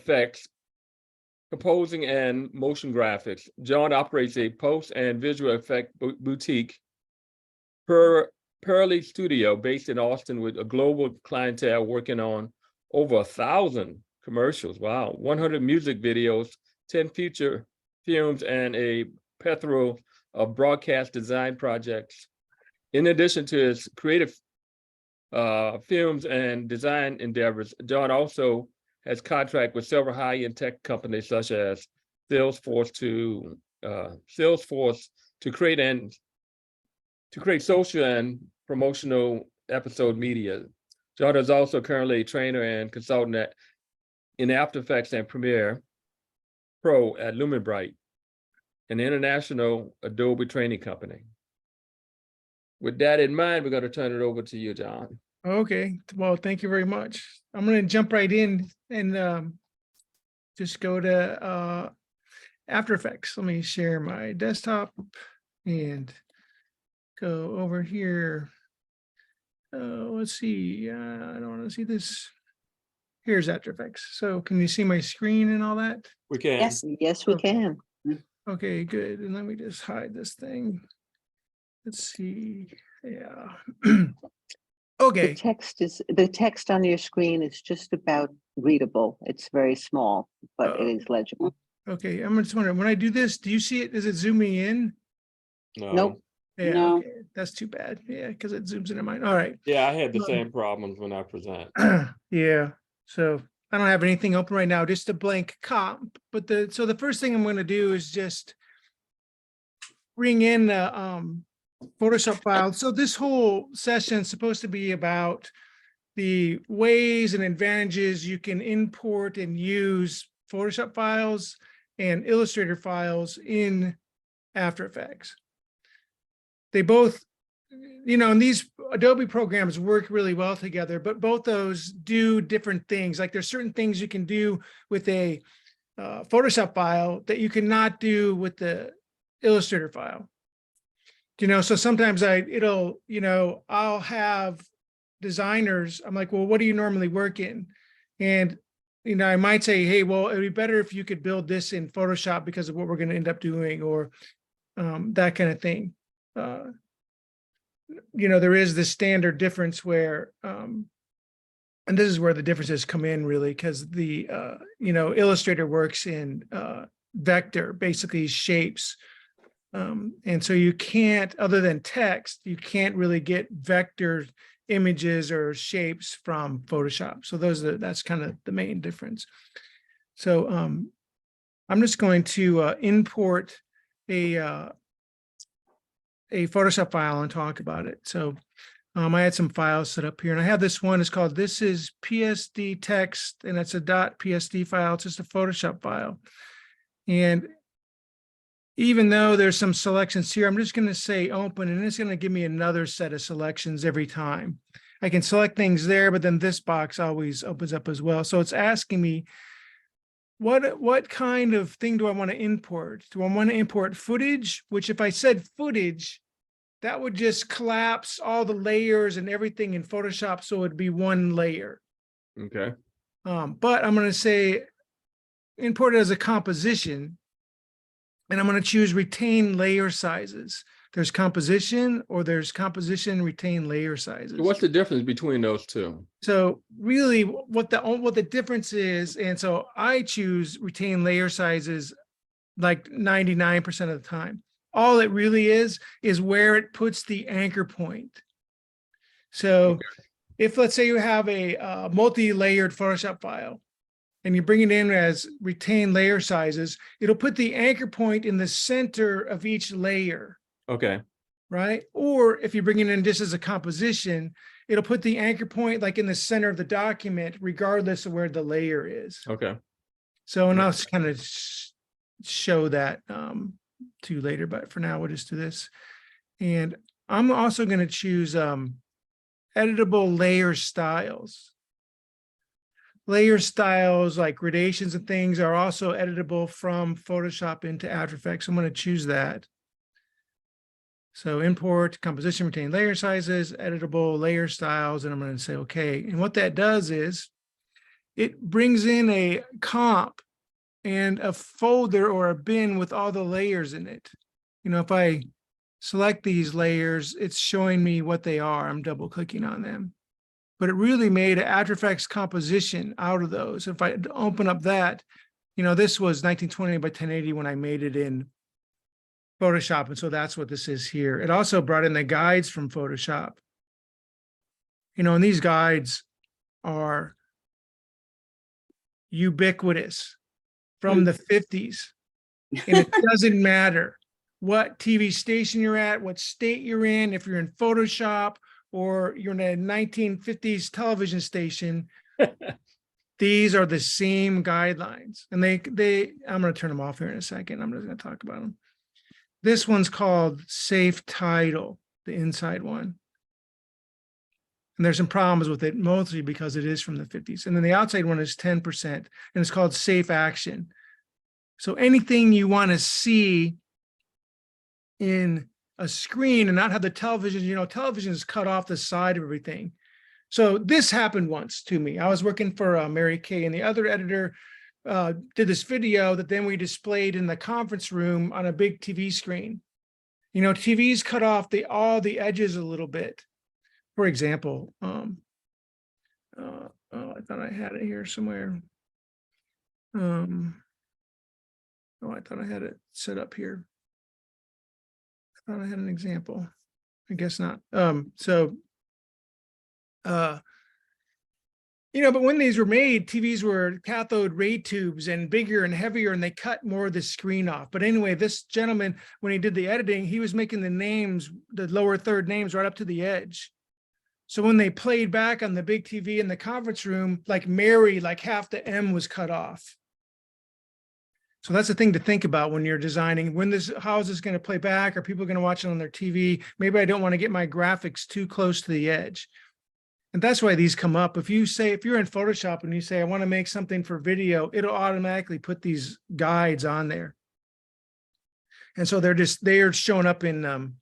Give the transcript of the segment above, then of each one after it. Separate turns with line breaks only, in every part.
effects, composing, and motion graphics. Jon operates a post and visual effect boutique, Pearly Studio, based in Austin, with a global clientele working on over 1,000 commercials. Wow, 100 music videos, 10 feature films, and a plethora of broadcast design projects. In addition to his creative films and design endeavors, Jon also has contract with several high-end tech companies such as Salesforce to create social and promotional episode media. Jon is also currently a trainer and consultant in After Effects and Premiere Pro at Lumenbright, an international Adobe training company. With that in mind, we're going to turn it over to you, Jon.
Okay, well, thank you very much. I'm going to jump right in and just go to After Effects. Let me share my desktop and go over here. Let's see. I don't want to see this. Here's After Effects. So can you see my screen and all that?
We can.
Yes, we can.
Okay, good. And let me just hide this thing. Let's see. Yeah. Okay.
The text on your screen is just about readable. It's very small, but it is legible.
Okay, I'm just wondering, when I do this, do you see it? Is it zooming in?
No.
Nope.
Yeah,
No.
okay. That's too bad. Yeah, because it zooms into mine. All right.
Yeah, I had the same problems when I present.
Yeah. So I don't have anything open right now, just a blank comp. But so the first thing I'm going to do is just bring in the Photoshop file. So this whole session is supposed to be about the ways and advantages you can import and use Photoshop files and Illustrator files in After Effects. They both, and these Adobe programs work really well together, but both those do different things. Like there's certain things you can do with a Photoshop file that you cannot do with the Illustrator file. So sometimes I'll have designers, I'm like, well, what do you normally work in? And, I might say, hey, well, it'd be better if you could build this in Photoshop because of what we're going to end up doing, or that kind of thing. There is this standard difference where, and this is where the differences come in really, because the, Illustrator works in vector, basically shapes. And so you can't, other than text, you can't really get vector images or shapes from Photoshop. So that's kind of the main difference. So I'm just going to import a Photoshop file and talk about it. So I had some files set up here, and I have this one. It's called, this is PSD text, and it's a .psd file. It's just a Photoshop file. And even though there's some selections here, I'm just going to say open, and it's going to give me another set of selections every time. I can select things there, but then this box always opens up as well. So it's asking me, what kind of thing do I want to import? Do I want to import footage? Which if I said footage, that would just collapse all the layers and everything in Photoshop, so it'd be one layer.
Okay.
But I'm going to say import it as a composition. And I'm going to choose retain layer sizes. There's composition, or there's composition, retain layer sizes.
What's the difference between those two? So
really what the difference is, and so I choose retain layer sizes like 99% of the time. All it really is where it puts the anchor point. So if, let's say, you have a multi-layered Photoshop file, and you bring it in as retain layer sizes, it'll put the anchor point in the center of each layer.
Okay.
Right? Or if you bring it in just as a composition, it'll put the anchor point like in the center of the document, regardless of where the layer is.
Okay.
So, and I'll kind of show that to you later, but for now, we'll just do this. And I'm also going to choose editable layer styles. Layer styles like gradations and things are also editable from Photoshop into After Effects. I'm going to choose that. So import, composition, retain layer sizes, editable layer styles, and I'm going to say okay. And what that does is it brings in a comp and a folder or a bin with all the layers in it. You know, if I select these layers, it's showing me what they are. I'm double clicking on them. But it really made an After Effects composition out of those. If I open up that, you know, this was 1920 by 1080 when I made it in Photoshop. And so that's what this is here. It also brought in the guides from Photoshop. You know, and these guides are ubiquitous from the 50s. And it doesn't matter what TV station you're at, what state you're in, if you're in Photoshop or you're in a 1950s television station, these are the same guidelines. And I'm going to turn them off here in a second. I'm just going to talk about them. This one's called Safe Title, the inside one. And there's some problems with it, mostly because it is from the 50s. And then the outside one is 10%, and it's called Safe Action. So anything you want to see in a screen and not have the television, you know, television is cut off the side of everything. So this happened once to me. I was working for Mary Kay, and the other editor did this video that then we displayed in the conference room on a big TV screen. You know, TVs cut off all the edges a little bit. For example, I thought I had it here somewhere. Oh, I thought I had it set up here. I thought I had an example. I guess not. You know, but when these were made, TVs were cathode ray tubes and bigger and heavier, and they cut more of the screen off. But anyway, this gentleman, when he did the editing, he was making the names, the lower third names, right up to the edge. So when they played back on the big TV in the conference room, like Mary, like half the M was cut off. So that's the thing to think about when you're designing, how is this going to play back? Are people going to watch it on their TV? Maybe I don't want to get my graphics too close to the edge. And that's why these come up. If you're in Photoshop and you say, I want to make something for video, it'll automatically put these guides on there. And so they are showing up in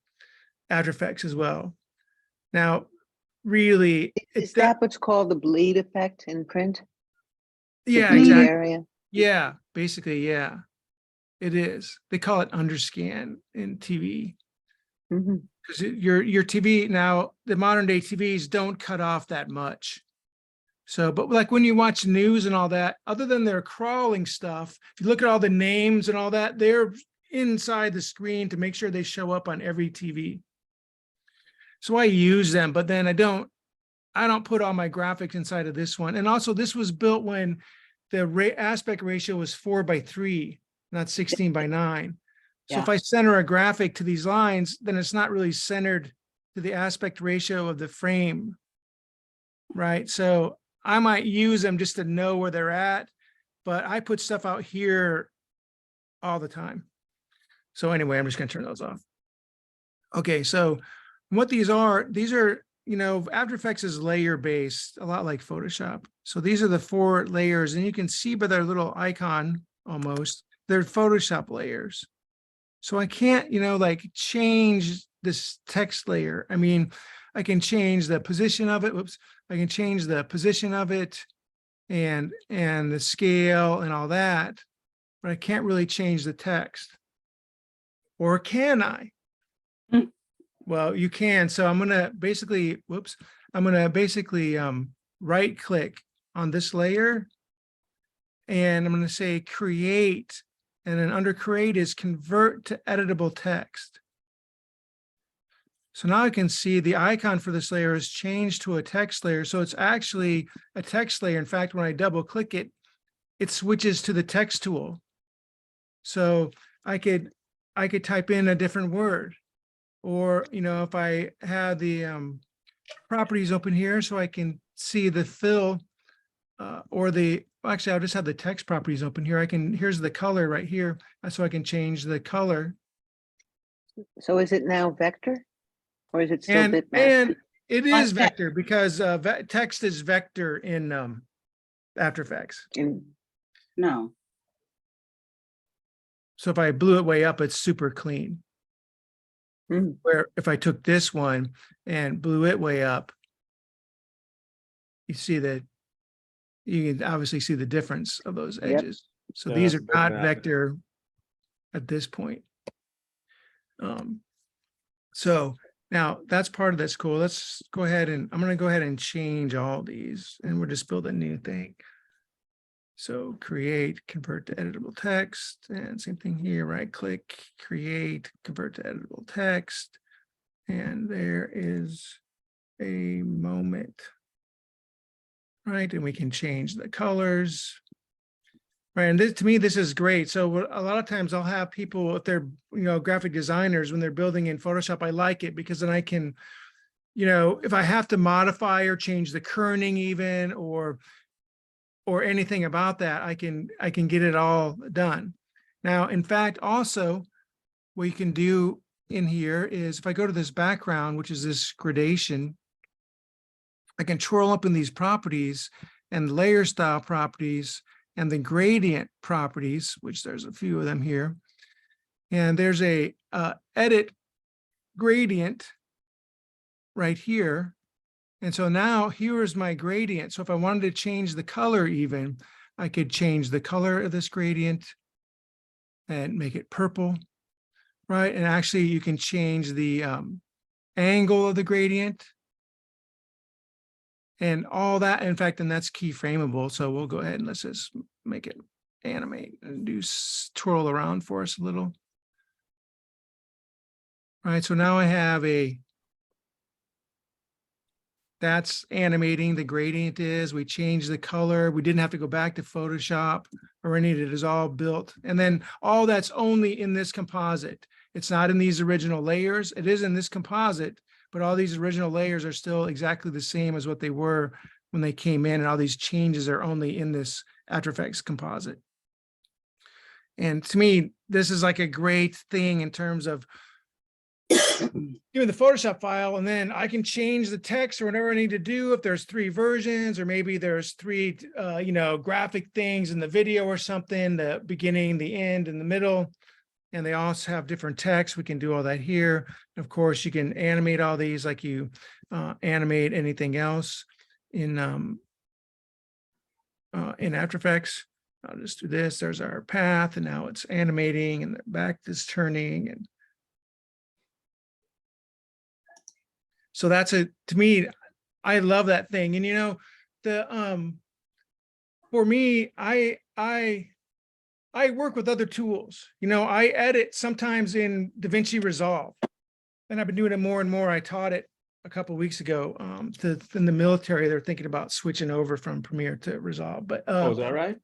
After Effects as well. Now, really,
is that what's called the bleed effect in print?
Yeah,
bleed
exactly.
Area?
Yeah, basically, yeah, it is. They call it underscan in TV. Because your TV now, the modern day TVs don't cut off that much. So, but like when you watch news and all that, other than their crawling stuff, if you look at all the names and all that, they're inside the screen to make sure they show up on every TV. So I use them, but then I don't put all my graphics inside of this one. And also this was built when the aspect ratio was 4:3, not 16:9. So if I center a graphic to these lines, then it's not really centered to the aspect ratio of the frame, right? So I might use them just to know where they're at, but I put stuff out here all the time. So anyway, I'm just going to turn those off. Okay, so what these are, you know, After Effects is layer based, a lot like Photoshop. So these are the 4 layers, and you can see by their little icon almost, they're Photoshop layers. So I can't, you know, like change this text layer. I mean, I can change the position of it. Whoops. I can change the position of it and the scale and all that, but I can't really change the text. Or can I? Well, you can. So I'm going to basically, right click on this layer, and I'm going to say create. And then under create is convert to editable text. So now I can see the icon for this layer is changed to a text layer. So it's actually a text layer. In fact, when I double click it, it switches to the text tool. So I could type in a different word, or, you know, if I had the properties open here, so I can see the fill actually, I'll just have the text properties open here. Here's the color right here. So I can change the color.
So is it now vector, or is it still bitmap?
And it is vector because text is vector in After Effects.
No.
So if I blew it way up, it's super clean. Where if I took this one and blew it way up, you see that you can obviously see the difference of those
Yep.
edges. So
Yeah,
these are
doesn't
not
matter.
vector at this point. So now that's part of that's cool. Let's go ahead and I'm going to go ahead and change all these and we'll just build a new thing. So create, convert to editable text, and same thing here, right click, create, convert to editable text. And there is a moment, right? And we can change the colors. Right, and this, to me, this is great. So a lot of times I'll have people, if they're, graphic designers, when they're building in Photoshop, I like it because then I can, if I have to modify or change the kerning even, or anything about that, I can get it all done. Now, in fact, also what you can do in here is if I go to this background, which is this gradation, I can twirl up in these properties and layer style properties and the gradient properties, which there's a few of them here. And there's a edit gradient right here. And so now here is my gradient. So if I wanted to change the color even, I could change the color of this gradient and make it purple, right? And actually you can change the angle of the gradient and all that. In fact, and that's keyframeable. So we'll go ahead and let's just make it animate and do twirl around for us a little. All right, so now I have that's animating, the gradient is, we changed the color. We didn't have to go back to Photoshop or any of it is all built. And then all that's only in this composite. It's not in these original layers. It is in this composite, but all these original layers are still exactly the same as what they were when they came in, and all these changes are only in this After Effects composite. And to me, this is like a great thing in terms of giving the Photoshop file, and then I can change the text or whatever I need to do. If there's 3 versions, or maybe there's 3, graphic things in the video or something, the beginning, the end, and the middle. And they also have different text. We can do all that here. Of course, you can animate all these like you animate anything else in After Effects. I'll just do this. There's our path, and now it's animating, and the back is turning. And so that's to me, I love that thing. And for me, I work with other tools. I edit sometimes in DaVinci Resolve, and I've been doing it more and more. I taught it a couple of weeks ago. In the military, they're thinking about switching over from Premiere to Resolve. But
Oh, is that right?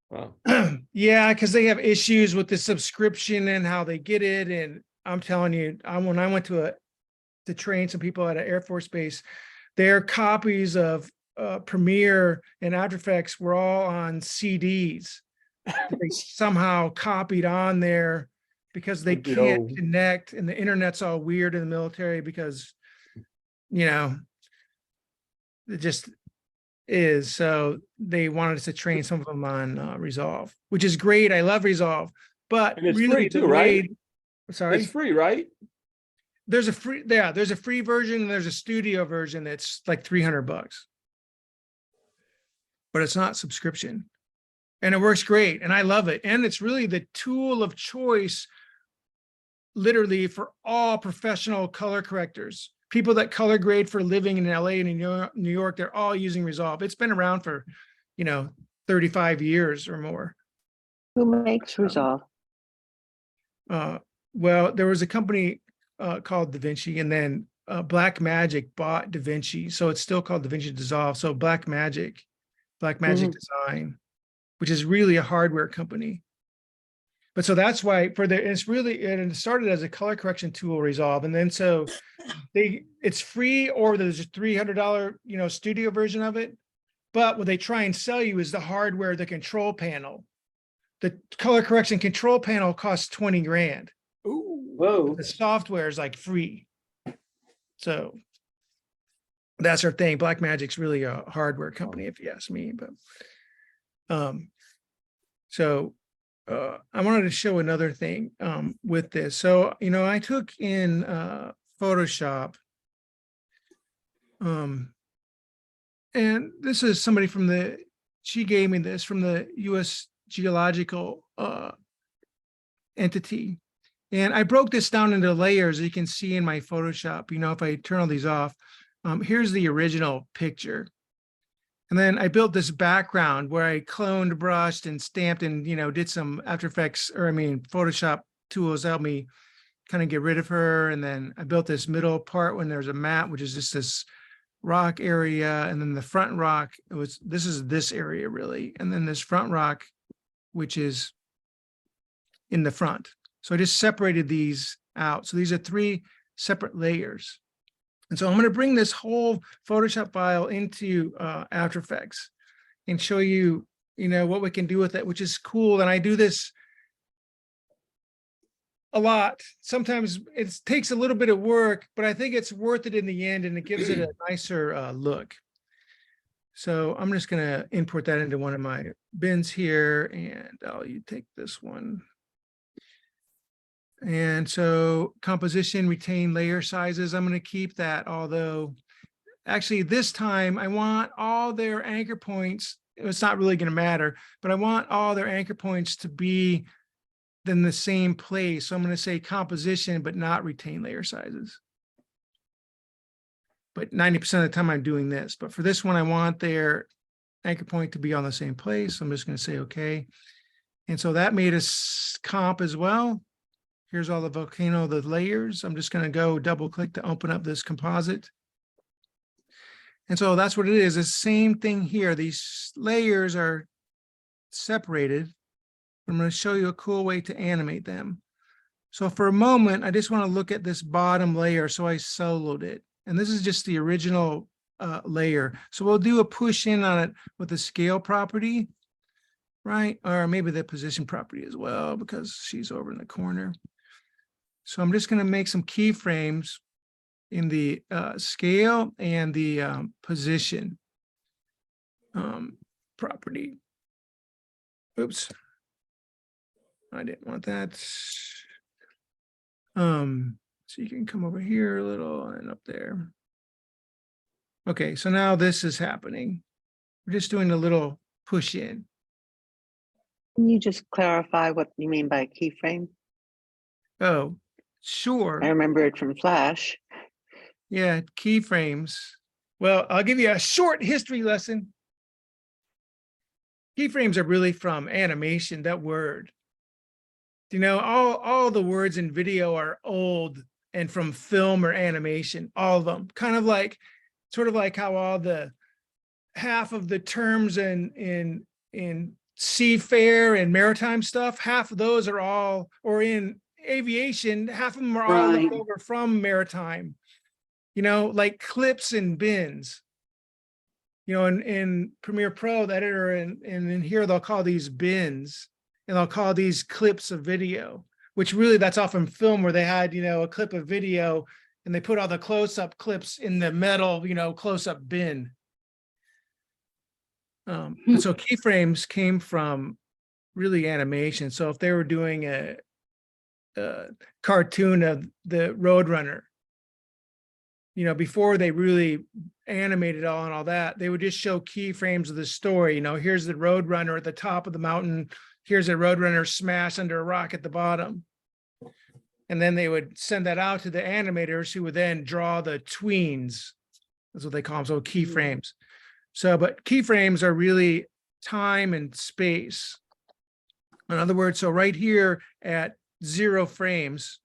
Wow.
yeah, because they have issues with the subscription and how they get it. And I'm telling you, when I went to train some people at an Air Force base, their copies of Premiere and After Effects were all on CDs. They somehow copied on there because they can't connect, and the internet's all weird in the military because, it just is. So they wanted us to train some of them on Resolve, which is great. I love Resolve, but
And it's
really
free too, right?
Sorry,
It's free, right?
there's a free version and there's a studio version that's like $300, but it's not subscription. And it works great. And I love it. And it's really the tool of choice, literally, for all professional color correctors. People that color grade for a living in LA and in New York, they're all using Resolve. It's been around for, 35 years or more.
Who makes Resolve?
Well, there was a company called DaVinci, and then Black Magic bought DaVinci. So it's still called DaVinci Dissolve. So Black Magic Design, which is really a hardware company. But so that's why it started as a color correction tool, Resolve. And then so it's free, or there's a $300, studio version of it. But what they try and sell you is the hardware, the control panel. The color correction control panel costs 20 grand.
Ooh, whoa.
The software is like free. So that's our thing. Blackmagic's really a hardware company, if you ask me. But I wanted to show another thing with this. So, I took in Photoshop, and this is somebody from the she gave me this from the U.S. Geological entity. And I broke this down into layers, as you can see in my Photoshop. You know, if I turn all these off, here's the original picture. And then I built this background where I cloned, brushed, and stamped, and, you know, did some After Effects, or I mean, Photoshop tools help me kind of get rid of her. And then I built this middle part when there's a map, which is just this rock area. And then the front rock, this is this area really. And then this front rock, which is in the front. So I just separated these out. So these are 3 separate layers. And so I'm going to bring this whole Photoshop file into After Effects and show you, you know, what we can do with it, which is cool. And I do this a lot. Sometimes it takes a little bit of work, but I think it's worth it in the end, and it gives it a nicer look. So I'm just going to import that into one of my bins here, and you take this one. And so composition, retain layer sizes. I'm going to keep that, although actually this time I want all their anchor points. It's not really going to matter, but I want all their anchor points to be in the same place. So I'm going to say composition, but not retain layer sizes. But 90% of the time I'm doing this. But for this one, I want their anchor point to be on the same place. So I'm just going to say, okay. And so that made us comp as well. Here's all the volcano, the layers. I'm just going to go double click to open up this composite. And so that's what it is. The same thing here. These layers are separated. I'm going to show you a cool way to animate them. So for a moment, I just want to look at this bottom layer. So I soloed it. And this is just the original layer. So we'll do a push in on it with the scale property, right? Or maybe the position property as well, because she's over in the corner. So I'm just going to make some keyframes in the scale and the position property. Oops. I didn't want that. So you can come over here a little and up there. Okay, so now this is happening. We're just doing a little push in.
Can you just clarify what you mean by keyframe?
Oh, sure.
I remember it from Flash.
Yeah, keyframes. Well, I'll give you a short history lesson. Keyframes are really from animation, that word. You know, all the words in video are old and from film or animation, all of them. Kind of like, sort of like how all the half of the terms in seafair and maritime stuff, half of those are all, or in aviation, half of them are all left over from maritime. You know, like clips and bins. You know, in Premiere Pro, the editor, and in here they'll call these bins, and they'll call these clips of video, which really that's often film where they had, you know, a clip of video and they put all the close-up clips in the metal, you know, close-up bin. And so keyframes came from really animation. So if they were doing a cartoon of the Roadrunner, you know, before they really animated all and all that, they would just show keyframes of the story. You know, here's the Roadrunner at the top of the mountain. Here's a Roadrunner smash under a rock at the bottom. And then they would send that out to the animators who would then draw the tweens. That's what they call them, so keyframes. So, but keyframes are really time and space. In other words, so right here at 0 frames,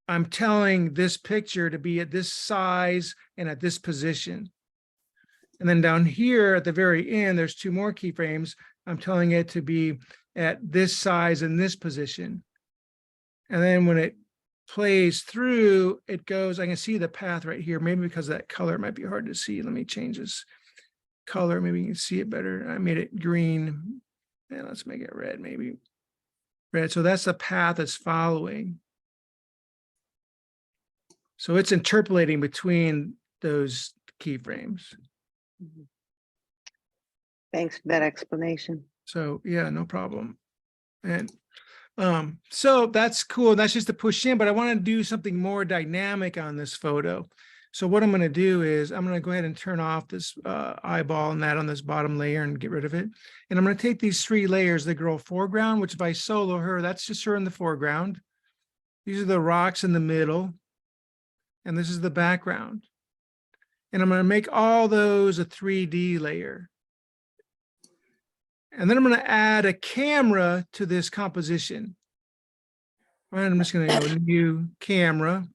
I'm telling this picture to be at this size and at this position. And then down here at the very end, there's 2 more keyframes. I'm telling it to be at this size and this position. And then when it plays through, it goes, I can see the path right here. Maybe because of that color might be hard to see. Let me change this color. Maybe you can see it better. I made it green. And let's make it red, maybe. Red. So that's the path it's following. So it's interpolating between those keyframes.
Thanks for that explanation.
So yeah, no problem. And so that's cool. That's just to push in, but I want to do something more dynamic on this photo. So what I'm going to do is I'm going to go ahead and turn off this eyeball and that on this bottom layer and get rid of it. And I'm going to take these 3 layers, the girl foreground, which if I solo her, that's just her in the foreground. These are the rocks in the middle. And this is the background. And I'm going to make all those a 3D layer. And then I'm going to add a camera to this composition. All right, I'm just going to go new camera.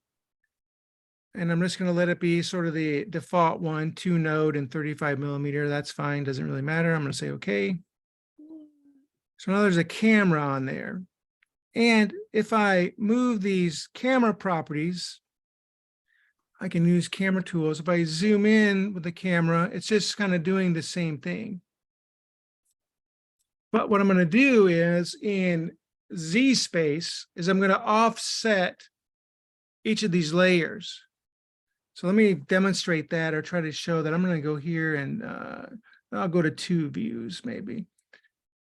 And I'm just going to let it be sort of the default one, 2 node and 35 millimeter. That's fine. Doesn't really matter. I'm going to say okay. So now there's a camera on there. And if I move these camera properties, I can use camera tools. If I zoom in with the camera, it's just kind of doing the same thing. But what I'm going to do is in Z space is I'm going to offset each of these layers. So let me demonstrate that or try to show that. I'm going to go here and I'll go to 2 views maybe.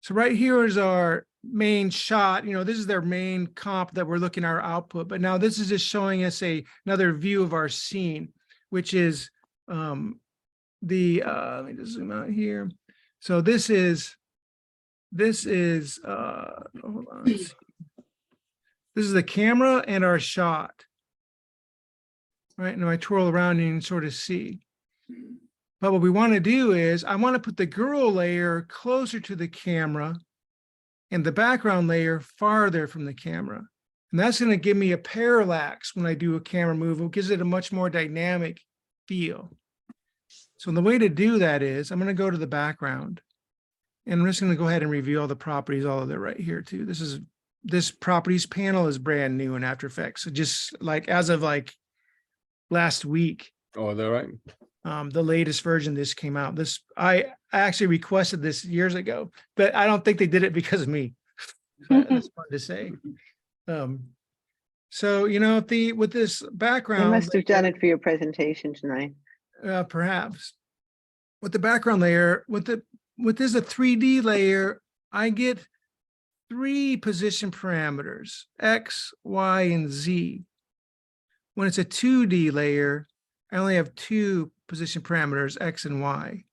So right here is our main shot. You know, this is their main comp that we're looking at our output. But now this is just showing us another view of our scene, which is let me just zoom out here. So this is hold on, let's see. This is the camera and our shot. Right, now I twirl around and you can sort of see. But what we want to do is I want to put the girl layer closer to the camera and the background layer farther from the camera. And that's going to give me a parallax when I do a camera move. It gives it a much more dynamic feel. So the way to do that is I'm going to go to the background and I'm just going to go ahead and reveal the properties, all of it right here too. This properties panel is brand new in After Effects. So just like as of like last week.
Oh, is that right?
The latest version, this came out. I actually requested this years ago, but I don't think they did it because of me. That's fun to say. So you know, with this background,
You must have done it for your presentation tonight.
Perhaps. With the background layer, with this a 3D layer, I get 3 position parameters: X, Y, and Z. When it's a 2D layer, I only have 2 position parameters, X and Y.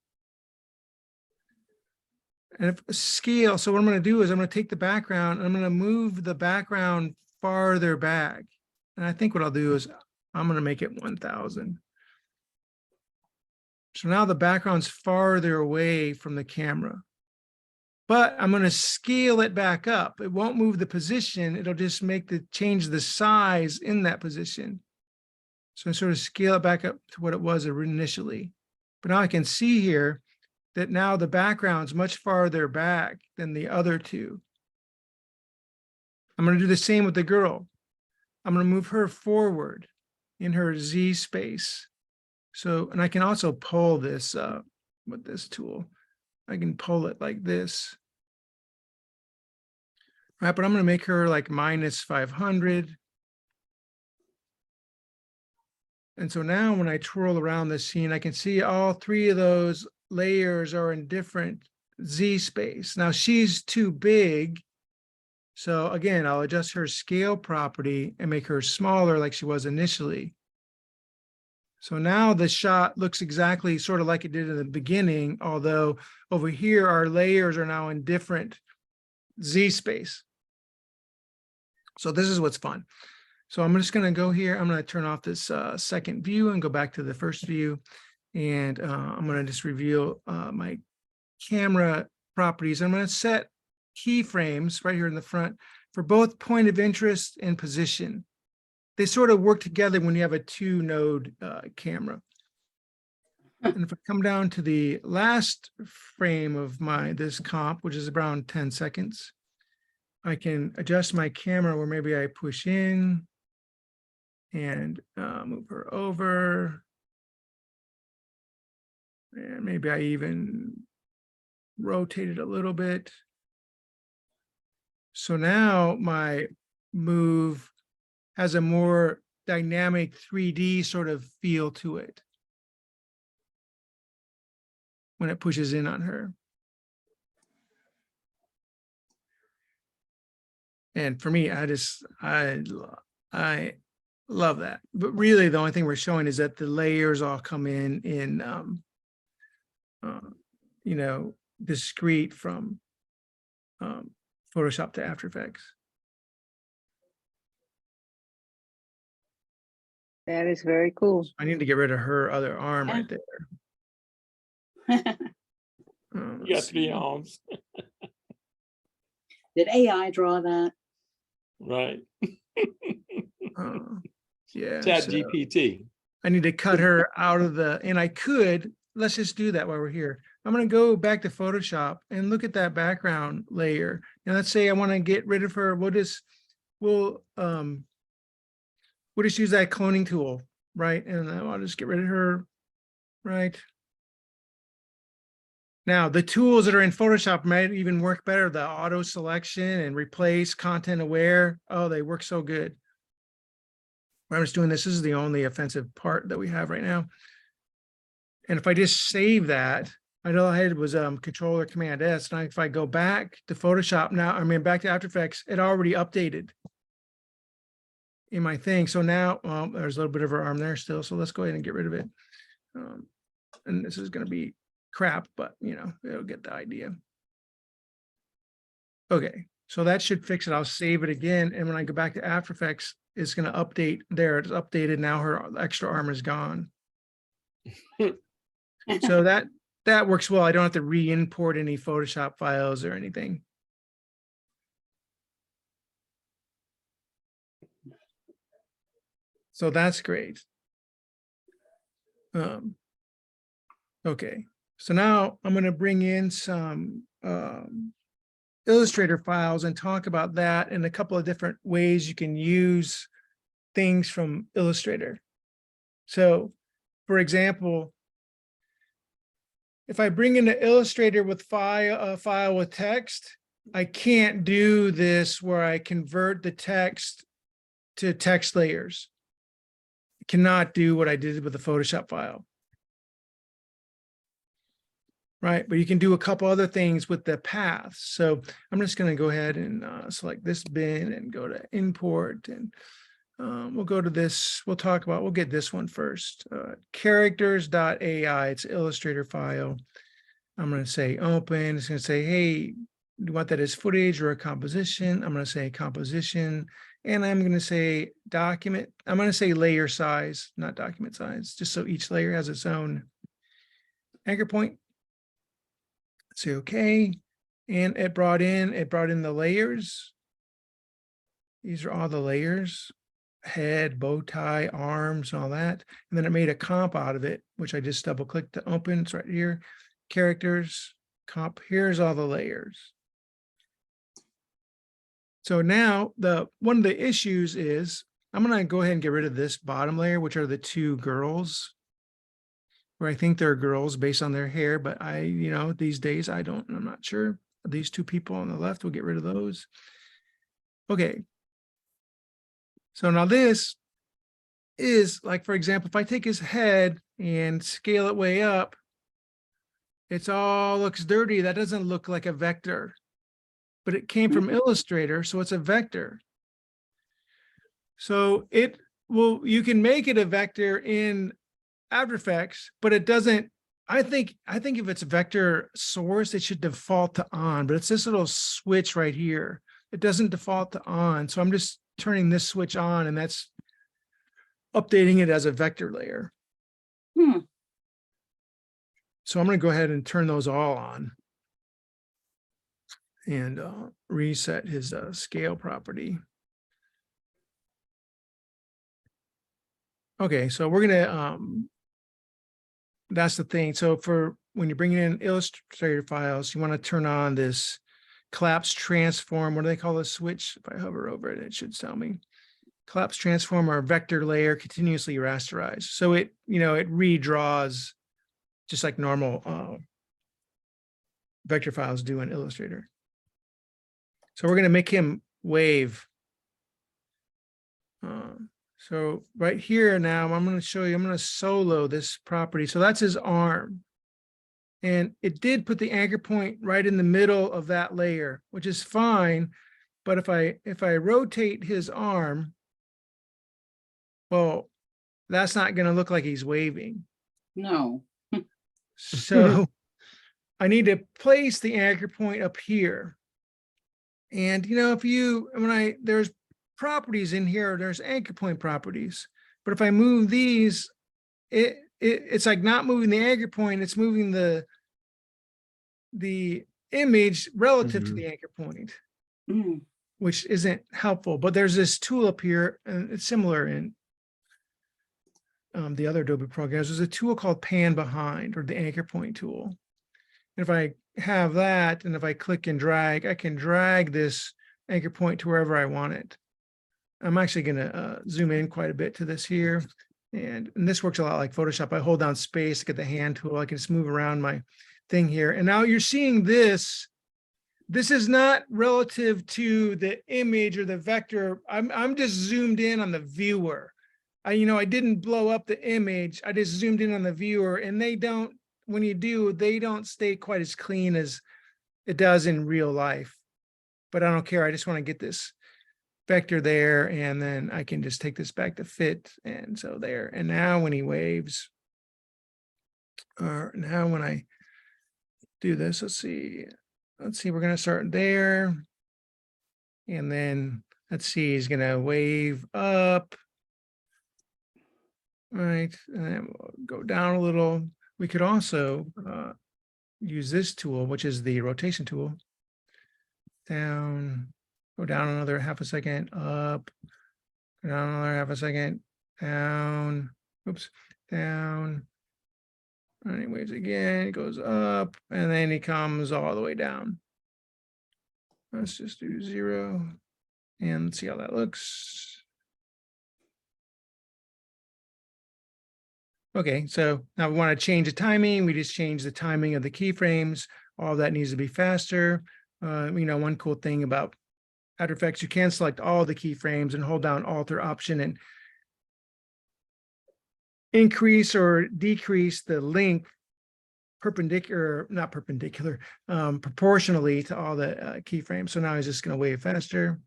And if scale, so what I'm going to do is I'm going to take the background and I'm going to move the background farther back. And I think what I'll do is I'm going to make it 1000. So now the background's farther away from the camera. But I'm going to scale it back up. It won't move the position. It'll just change the size in that position. So I sort of scale it back up to what it was initially. But now I can see here that now the background's much farther back than the other 2. I'm going to do the same with the girl. I'm going to move her forward in her Z space. So, and I can also pull this with this tool. I can pull it like this. Right, but I'm going to make her like -500. And so now when I twirl around the scene, I can see all 3 of those layers are in different Z space. Now she's too big. So again, I'll adjust her scale property and make her smaller like she was initially. So now the shot looks exactly sort of like it did in the beginning, although over here, our layers are now in different Z space. So this is what's fun. So I'm just going to go here. I'm going to turn off this second view and go back to the first view. And I'm going to just reveal my camera properties. I'm going to set keyframes right here in the front for both point of interest and position. They sort of work together when you have a 2-node camera. And if I come down to the last frame of this comp, which is around 10 seconds, I can adjust my camera where maybe I push in and move her over. And maybe I even rotate it a little bit. So now my move has a more dynamic 3D sort of feel to it when it pushes in on her. And for me, I Love that. But really, the only thing we're showing is that the layers all come in you know, discrete from Photoshop to After Effects.
That is very cool.
I need to get rid of her other arm
Yeah.
right there.
You got
Let's
3
see.
arms,
Did AI draw that?
right?
Yeah.
Chat
so
GPT.
I need to cut her out of the, and I could, let's just do that while we're here. I'm going to go back to Photoshop and look at that background layer. And let's say I want to get rid of her. We'll just use that cloning tool, right? And I'll just get rid of her, right? Now, the tools that are in Photoshop might even work better. The auto selection and replace content aware. Oh, they work so good. I'm just doing this. This is the only offensive part that we have right now. And if I just save that, I know I had was Control or Command S. Now, if I go back to Photoshop now, I mean, back to After Effects, it already updated in my thing. So now, well, there's a little bit of her arm there still. So let's go ahead and get rid of it. And this is going to be crap, but you know, it'll get the idea. Okay, so that should fix it. I'll save it again. And when I go back to After Effects, it's going to update there. It's updated. Now her extra arm is gone. So that works well. I don't have to re-import any Photoshop files or anything. So that's great. Okay, so now I'm going to bring in some Illustrator files and talk about that and a couple of different ways you can use things from Illustrator. So, for example, if I bring in the Illustrator with a file with text, I can't do this where I convert the text to text layers. I cannot do what I did with the Photoshop file. Right, but you can do a couple other things with the paths. So I'm just going to go ahead and select this bin and go to import, and we'll go to this. We'll get this one first. Characters.ai. It's an Illustrator file. I'm going to say open. It's going to say, hey, do you want that as footage or a composition? I'm going to say composition, and I'm going to say document. I'm going to say layer size, not document size, just so each layer has its own anchor point. Say okay, and it brought in the layers. These are all the layers: head, bow tie, arms, all that. And then it made a comp out of it, which I just double clicked to open. It's right here. Characters, comp. Here's all the layers. So now one of the issues is I'm going to go ahead and get rid of this bottom layer, which are the two girls, where I think they're girls based on their hair, but these days I'm not sure. These two people on the left, we'll get rid of those. Okay. So now this is like, for example, if I take his head and scale it way up, it's all looks dirty. That doesn't look like a vector, but it came from Illustrator, so it's a vector. So you can make it a vector in After Effects, but it doesn't. I think if it's a vector source, it should default to on, but it's this little switch right here. It doesn't default to on. So I'm just turning this switch on, and that's updating it as a vector layer. So I'm going to go ahead and turn those all on and reset his scale property. Okay, so we're going to that's the thing. So for when you're bringing in Illustrator files, you want to turn on this collapse transform. What do they call this switch? If I hover over it, it should tell me. Collapse transform or vector layer continuously rasterize. So it redraws just like normal vector files do in Illustrator. So we're going to make him wave. So right here now, I'm going to show you, I'm going to solo this property. So that's his arm. And it did put the anchor point right in the middle of that layer, which is fine. But if I rotate his arm, Well, that's not going to look like he's waving.
No.
So I need to place the anchor point up here. And there's properties in here, there's anchor point properties. But if I move these, it's like not moving the anchor point, it's moving the image relative to the anchor point,
Mm.
which isn't helpful. But there's this tool up here, and it's similar in the other Adobe programs. There's a tool called Pan Behind, or the anchor point tool. And if I have that, and if I click and drag, I can drag this anchor point to wherever I want it. I'm actually going to zoom in quite a bit to this here. And this works a lot like Photoshop. I hold down space to get the hand tool. I can just move around my thing here. And now you're seeing this. This is not relative to the image or the vector. I'm just zoomed in on the viewer. I didn't blow up the image. I just zoomed in on the viewer, and when you do, they don't stay quite as clean as it does in real life. But I don't care. I just want to get this vector there, and then I can just take this back to fit. And so there. And now when he waves, or now when I do this, let's see, we're going to start there. And then let's see, he's going to wave up. Right. And then we'll go down a little. We could also use this tool, which is the rotation tool. Down, go down another half a second, up, go down another half a second, down, oops, down. And he waves again, he goes up, and then he comes all the way down. Let's just do 0 and see how that looks. Okay, so now we want to change the timing. We just change the timing of the keyframes. All that needs to be faster. One cool thing about After Effects, you can select all the keyframes and hold down Alt or Option and increase or decrease the length proportionally to all the keyframes. So now he's just going to wave faster.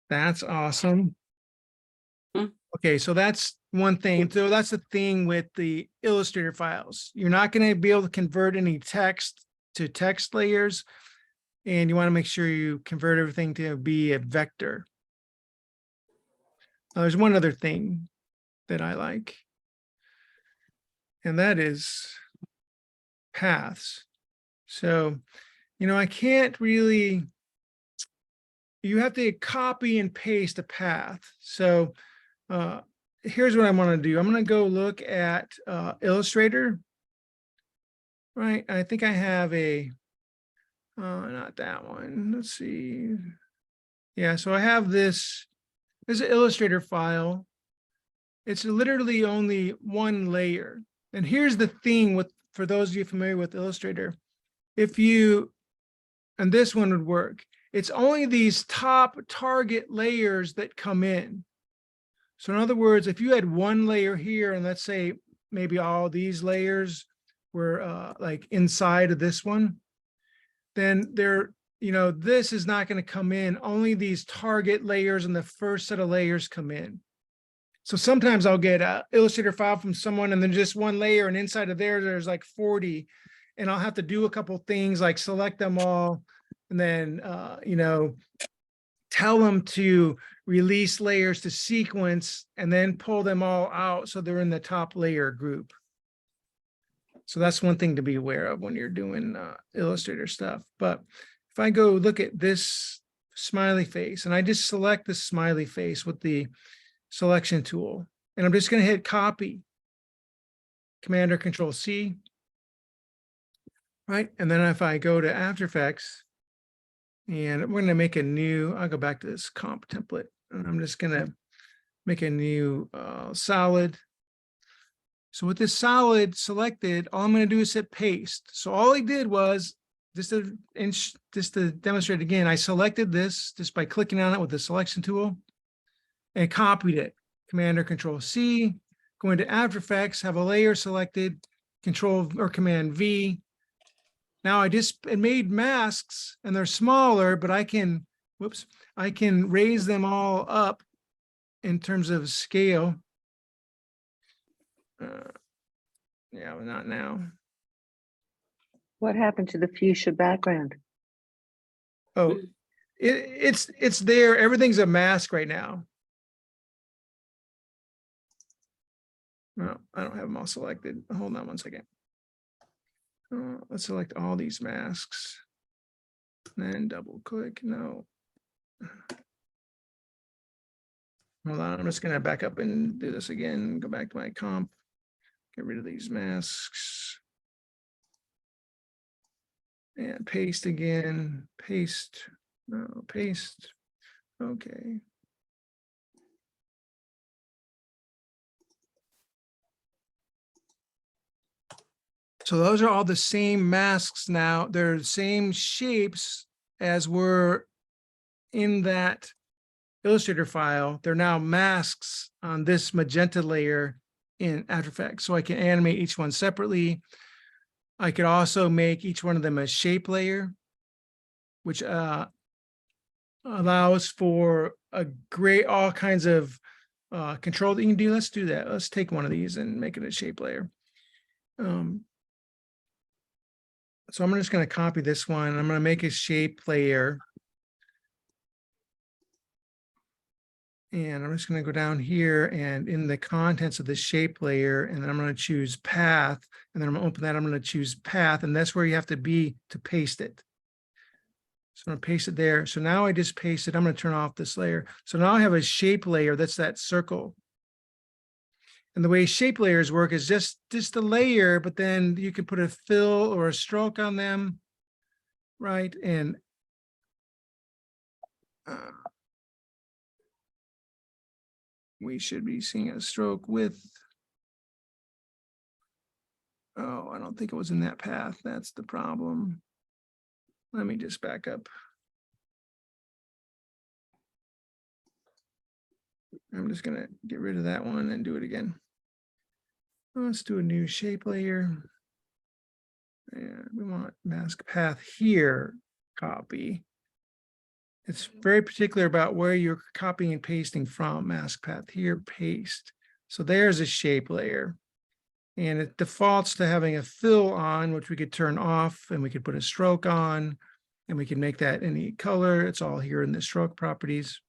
That's awesome. Okay, so that's one thing. So that's the thing with the Illustrator files. You're not going to be able to convert any text to text layers, and you want to make sure you convert everything to be a vector. Now, there's one other thing that I like, and that is paths. So, I can't really, you have to copy and paste a path. So here's what I want to do. I'm going to go look at Illustrator. Right. I think I have not that one. Let's see. Yeah. So I have this is an Illustrator file. It's literally only one layer. And here's the thing for those of you familiar with Illustrator, and this one would work. It's only these top target layers that come in. So in other words, if you had one layer here, and let's say maybe all these layers were like inside of this one, then this is not going to come in. Only these target layers and the first set of layers come in. So sometimes I'll get an Illustrator file from someone and then just one layer, and inside of there's like 40, and I'll have to do a couple things like select them all, and then, tell them to release layers to sequence and then pull them all out so they're in the top layer group. So that's one thing to be aware of when you're doing Illustrator stuff. But if I go look at this smiley face, and I just select the smiley face with the selection tool, and I'm just going to hit copy, Command or Control C, right? And then if I go to After Effects, and we're going to make a new, I'll go back to this comp template, and I'm just going to make a new solid. So with this solid selected, all I'm going to do is hit paste. So all I did was, just to demonstrate again, I selected this just by clicking on it with the selection tool and copied it. Command or Control C, go into After Effects, have a layer selected, Control or Command V. Now it made masks, and they're smaller, but I can whoops, I can raise them all up in terms of scale. Yeah, but not now.
What happened to the fuchsia background?
Oh, it's there. Everything's a mask right now. No, I don't have them all selected. Hold on one second. Let's select all these masks. And double click. No. Hold on. I'm just going to back up and do this again. Go back to my comp. Get rid of these masks. And paste again. Paste. No, paste. Okay. So those are all the same masks now. They're the same shapes as were in that Illustrator file. They're now masks on this magenta layer in After Effects. So I can animate each one separately. I could also make each one of them a shape layer, which allows for a great, all kinds of control that you can do. Let's do that. Let's take one of these and make it a shape layer. So I'm just going to copy this one. I'm going to make a shape layer. And I'm just going to go down here and in the contents of the shape layer, and then I'm going to choose path. And then I'm going to open that. I'm going to choose path. And that's where you have to be to paste it. So I'm going to paste it there. So now I just paste it. I'm going to turn off this layer. So now I have a shape layer. That's that circle. And the way shape layers work is just a layer, but then you can put a fill or a stroke on them, right? And we should be seeing a stroke with, oh, I don't think it was in that path. That's the problem. Let me just back up. I'm just going to get rid of that one and do it again. Let's do a new shape layer. And we want mask path here, copy. It's very particular about where you're copying and pasting from. Mask path here, paste. So there's a shape layer. And it defaults to having a fill on, which we could turn off, and we could put a stroke on, and we can make that any color. It's all here in the stroke properties.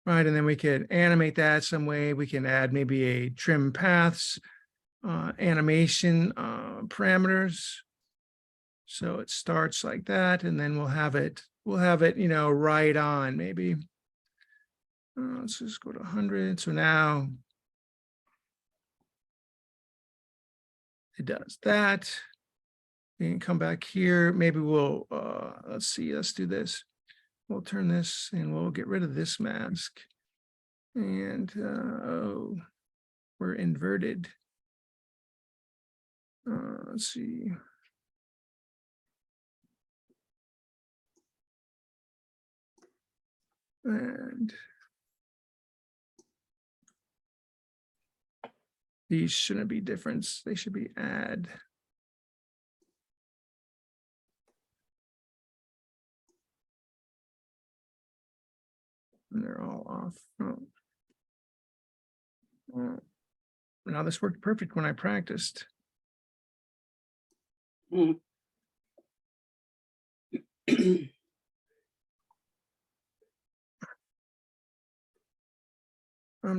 Right, and then we could animate that some way. We can add maybe a trim paths, animation parameters. So it starts like that, and then we'll have it, you know, right on maybe. Let's just go to 100. So now it does that. We can come back here. Maybe we'll, let's see, let's do this. We'll turn this and we'll get rid of this mask. And oh, we're inverted. Let's see. And these shouldn't be difference. They should be add. And they're all off. Oh. Now this worked perfect when I practiced. I'm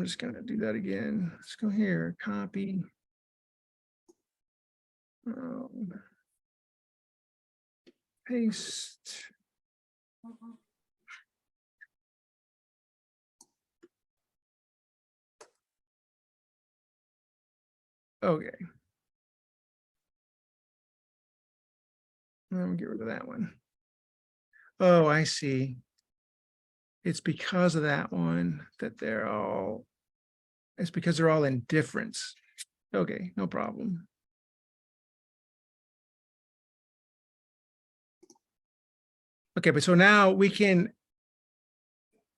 just going to do that again. Let's go here, copy. Paste. Okay. Let me get rid of that one. Oh, I see. It's because of that one that they're all, it's because they're all in difference. Okay, no problem. Okay, but so now we can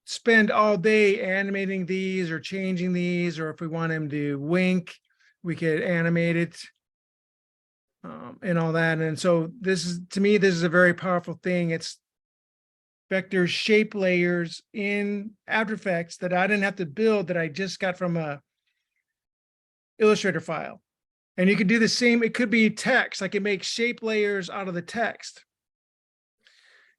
spend all day animating these or changing these, or if we want him to wink, we could animate it and all that. And so this is, to me, this is a very powerful thing. It's vector shape layers in After Effects that I didn't have to build, that I just got from a Illustrator file. And you could do the same. It could be text. I can make shape layers out of the text.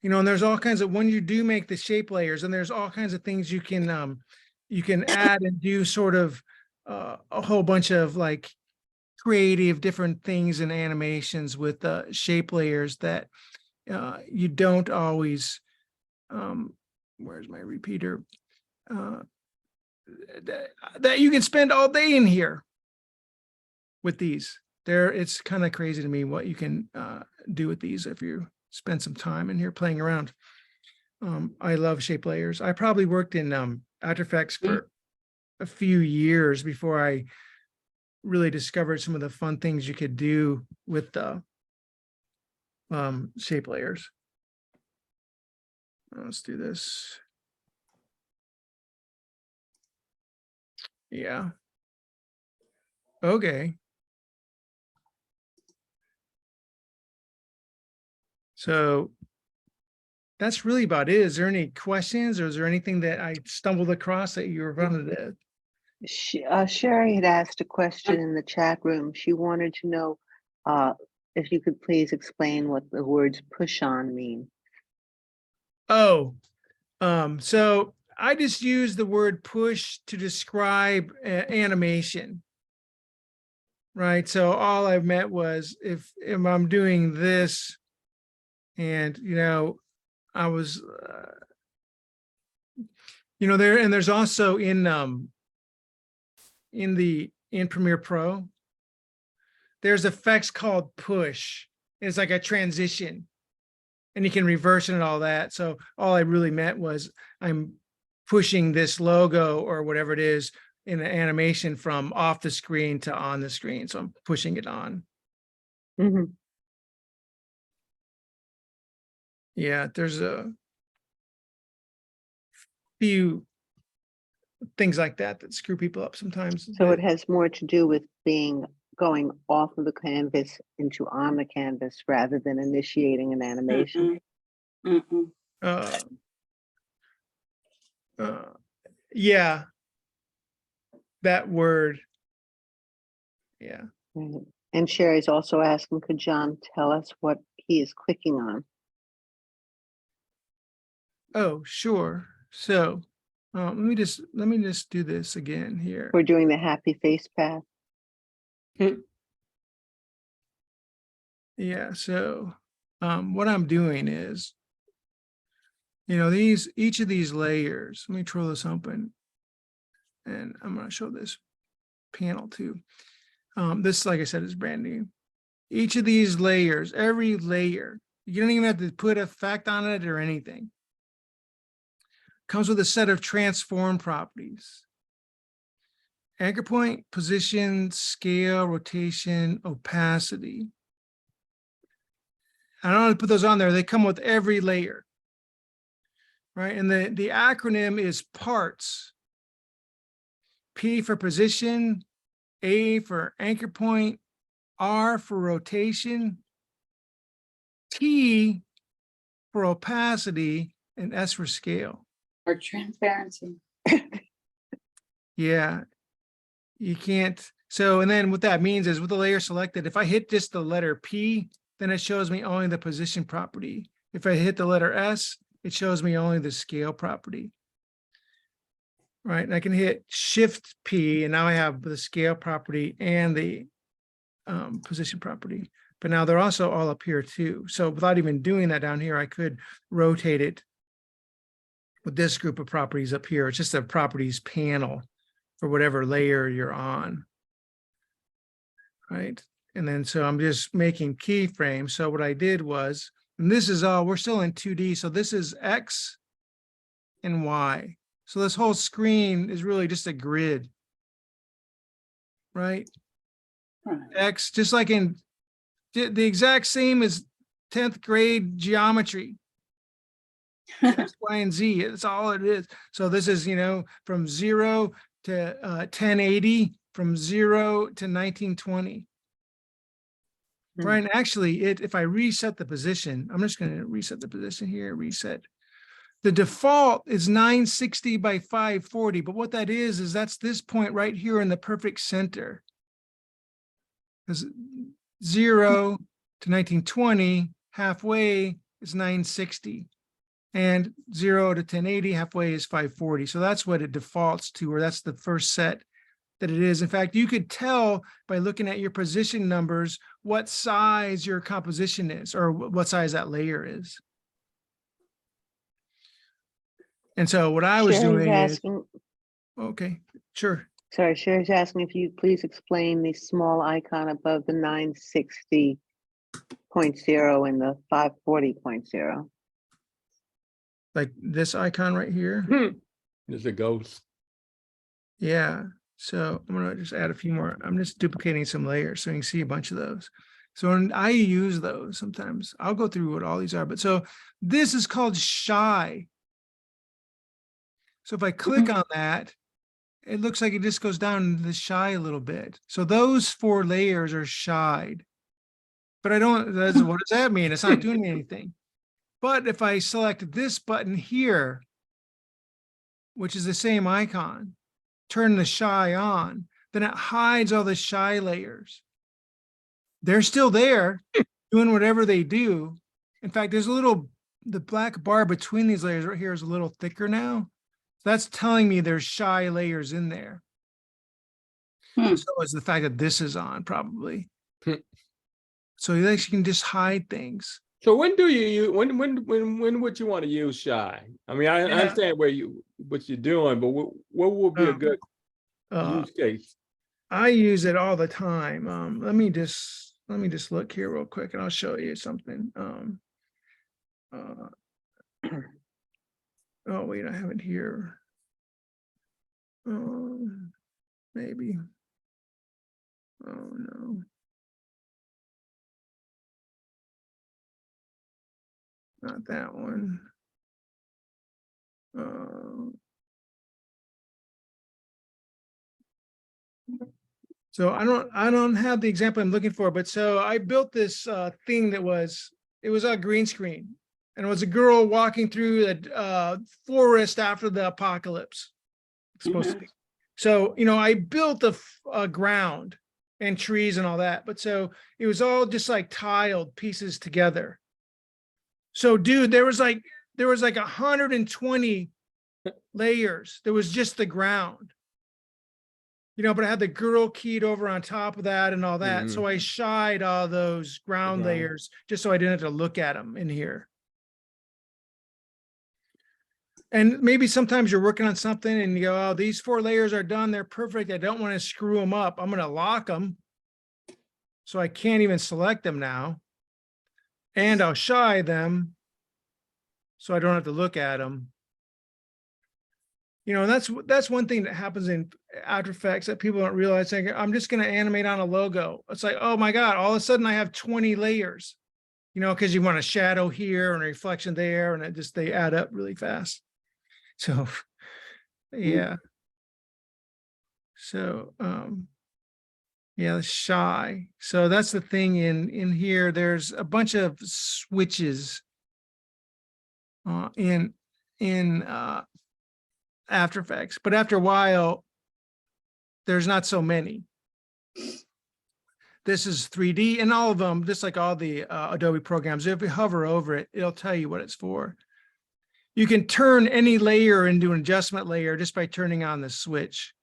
You know, and there's all kinds of, when you do make the shape layers, and there's all kinds of things you can add and do sort of a whole bunch of like creative different things and animations with shape layers that you don't always, where's my repeater? That you can spend all day in here with these. It's kind of crazy to me what you can do with these if you spend some time in here playing around. I love shape layers. I probably worked in After Effects for a few years before I really discovered some of the fun things you could do with the shape layers. Let's do this. Yeah. Okay. So that's really about it. Is there any questions, or is there anything that I stumbled across that you were running to?
Sherry had asked a question in the chat room. She wanted to know if you could please explain what the words push on mean.
Oh, so I just use the word push to describe animation. Right. So all I meant was if I'm doing this, and I was there's also in Premiere Pro, there's effects called push. It's like a transition, and you can reverse it and all that. So all I really meant was I'm pushing this logo or whatever it is in an animation from off the screen to on the screen. So I'm pushing it on.
Mm-hmm.
Yeah, there's a few things like that screw people up sometimes.
So it has more to do with going off of the canvas into on the canvas rather than initiating an animation.
Yeah, that word. Yeah.
Right. And Sherry's also asking, could Jon tell us what he is clicking on?
Oh, sure. So let me just do this again here.
We're doing the happy face path.
Yeah, so what I'm doing is, each of these layers, let me throw this open, and I'm going to show this panel too. This, like I said, is brand new. Each of these layers, every layer, you don't even have to put effect on it or anything. Comes with a set of transform properties. Anchor point, position, scale, rotation, opacity. I don't have to put those on there. They come with every layer. Right. And the acronym is parts. P for position, A for anchor point, R for rotation, T for opacity, and S for scale.
Or transparency.
Yeah. You can't. So, and then what that means is with the layer selected, if I hit just the letter P, then it shows me only the position property. If I hit the letter S, it shows me only the scale property. Right. And I can hit Shift P, and now I have the scale property and the position property. But now they're also all up here too. So without even doing that down here, I could rotate it with this group of properties up here. It's just a properties panel for whatever layer you're on. Right. And then so I'm just making keyframes. So what I did was, and this is all, we're still in 2D. So this is X and Y. So this whole screen is really just a grid. Right. X, just like in the exact same as 10th grade geometry. X, Y, and Z. It's all it is. So this is, from 0 to 1080, from 0 to 1920. Right. And actually, if I reset the position, I'm just going to reset the position here, reset. The default is 960 by 540, but what that is that's this point right here in the perfect center. Because 0 to 1920 halfway is 960. And 0 to 1080 halfway is 540. So that's what it defaults to, or that's the first set that it is. In fact, you could tell by looking at your position numbers what size your composition is, or what size that layer is. And so what I was
Sherry's
doing is,
asking,
okay, sure.
sorry, Sherry's asking if you please explain the small icon above the 960.0 and the 540.0.
Like this icon right here.
There's a ghost.
Yeah. So I'm going to just add a few more. I'm just duplicating some layers so you can see a bunch of those. So when I use those sometimes, I'll go through what all these are. But so this is called shy. So if I click on that, it looks like it just goes down into the shy a little bit. So those 4 layers are shied. But I don't, what does that mean? It's not doing anything. But if I select this button here, which is the same icon, turn the shy on, then it hides all the shy layers. They're still there doing whatever they do. In fact, there's the black bar between these layers right here is a little thicker now. So that's telling me there's shy layers in there. So is the fact that this is on probably. So you actually can just hide things.
So when do you use, when would you want to use shy? I mean, I understand what you're doing, but what would be a good use case?
I use it all the time. Let me just look here real quick and I'll show you something. Oh wait, I have it here. Maybe. Oh no. Not that one. So I don't have the example I'm looking for, but so I built this thing that it was a green screen, and it was a girl walking through the forest after the apocalypse. It's supposed to be. So, I built a ground and trees and all that, but so it was all just like tiled pieces together. So dude, there was like 120 layers. There was just the ground. But I had the girl keyed over on top of that and all that. So I shied all those ground layers just so I didn't have to look at them in here. And maybe sometimes you're working on something and you go, oh, these 4 layers are done. They're perfect. I don't want to screw them up. I'm going to lock them. So I can't even select them now. And I'll shy them so I don't have to look at them. And that's one thing that happens in After Effects that people don't realize. Like, I'm just going to animate on a logo. It's like, oh my God, all of a sudden I have 20 layers, because you want a shadow here and a reflection there, and they add up really fast. So, yeah. So, yeah, shy. So that's the thing in here. There's a bunch of switches in After Effects, but after a while, there's not so many. This is 3D, and all of them, just like all the Adobe programs, if you hover over it, it'll tell you what it's for. You can turn any layer into an adjustment layer just by turning on the switch.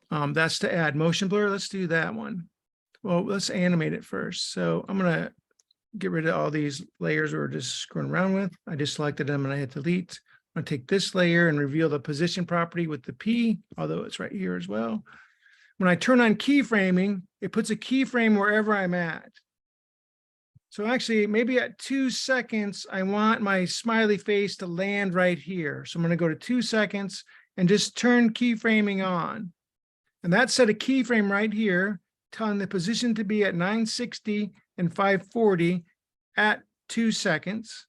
That's to add motion blur. Let's do that one. Well, let's animate it first. So I'm going to get rid of all these layers we're just screwing around with. I just selected them and I hit delete. I'm going to take this layer and reveal the position property with the P, although it's right here as well. When I turn on keyframing, it puts a keyframe wherever I'm at. So actually, maybe at 2 seconds, I want my smiley face to land right here. So I'm going to go to 2 seconds and just turn keyframing on. And that set a keyframe right here, telling the position to be at 960 and 540 at 2 seconds.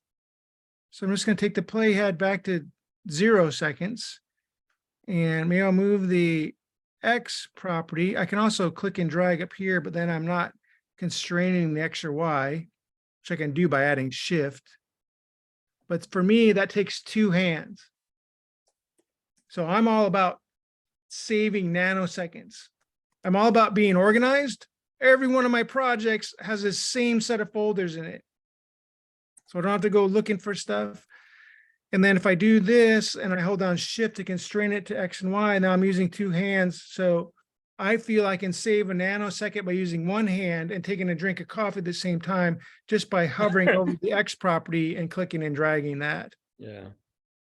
So I'm just going to take the playhead back to 0 seconds. And maybe I'll move the X property. I can also click and drag up here, but then I'm not constraining the X or Y, which I can do by adding shift. But for me, that takes 2 hands. So I'm all about saving nanoseconds. I'm all about being organized. Every one of my projects has the same set of folders in it. So I don't have to go looking for stuff. And then if I do this and I hold down shift to constrain it to X and Y, now I'm using 2 hands. So I feel I can save a nanosecond by using 1 hand and taking a drink of coffee at the same time, just by hovering over the X property and clicking and dragging that.
Yeah.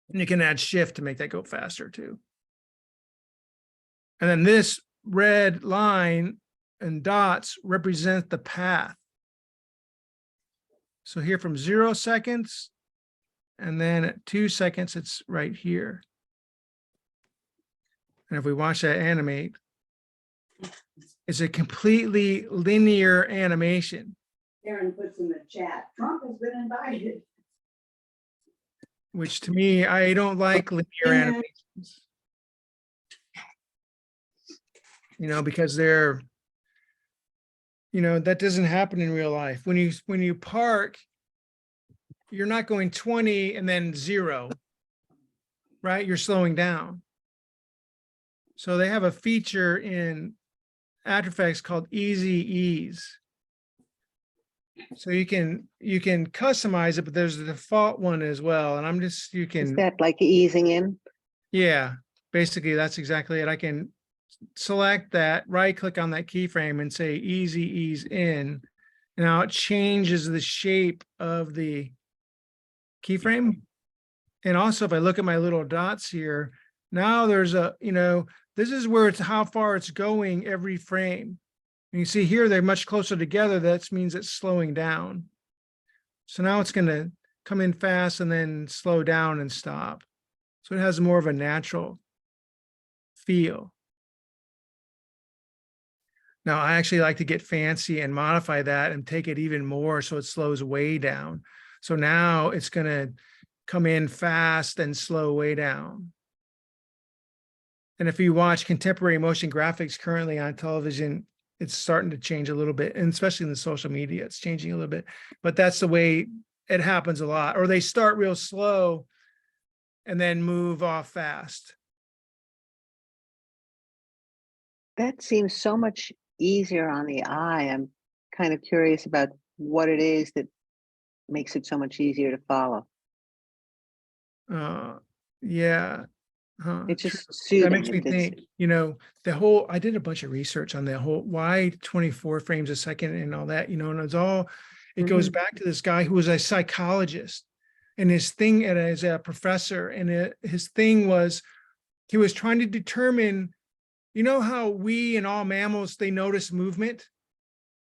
And you can add shift to make that go faster too. And then this red line and dots represent the path. So here from 0 seconds, and then at 2 seconds, it's right here. And if we watch that animate, it's a completely linear animation,
Aaron puts in the chat, Trump has been invited.
which to me, I don't like linear animations. You know, because they're, you know, that doesn't happen in real life. When you park, you're not going 20 and then 0, right? You're slowing down. So they have a feature in After Effects called Easy Ease. So you can customize it, but there's the default one as well. And
Is
can,
that like easing in?
yeah, basically that's exactly it. I can select that, right click on that keyframe and say Easy Ease in. Now it changes the shape of the keyframe. And also if I look at my little dots here, now there's a, you know, this is where it's how far it's going every frame. And you see here, they're much closer together. That means it's slowing down. So now it's going to come in fast and then slow down and stop. So it has more of a natural feel. Now I actually like to get fancy and modify that and take it even more so it slows way down. So now it's going to come in fast and slow way down. And if you watch contemporary motion graphics currently on television, it's starting to change a little bit, and especially in the social media, it's changing a little bit, but that's the way it happens a lot. Or they start real slow and then move off fast.
That seems so much easier on the eye. I'm kind of curious about what it is that makes it so much easier to follow.
Yeah.
It's
True.
just
That
soothing.
makes me think, you know, I did a bunch of research on the whole, why 24 frames a second and all that, you know, and it goes back to this guy who was a psychologist, and his thing as a professor, and his thing was, he was trying to determine, you know, how we and all mammals, they notice movement,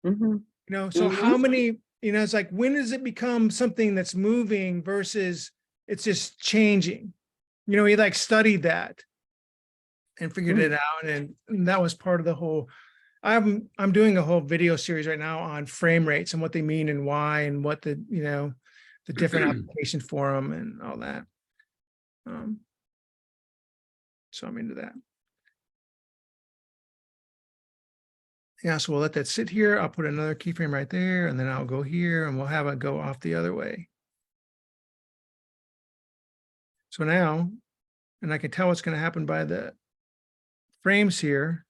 you know, so how many, you know, it's like, when does it become something that's moving versus it's just changing? You know, he like studied that and figured it out. And that was part of the whole, I'm doing a whole video series right now on frame rates and what they mean and why, and what the, you know, the different applications for them and all that. So I'm into that. Yeah, so we'll let that sit here. I'll put another keyframe right there, and then I'll go here and we'll have it go off the other way. So now, and I can tell what's going to happen by the frames here.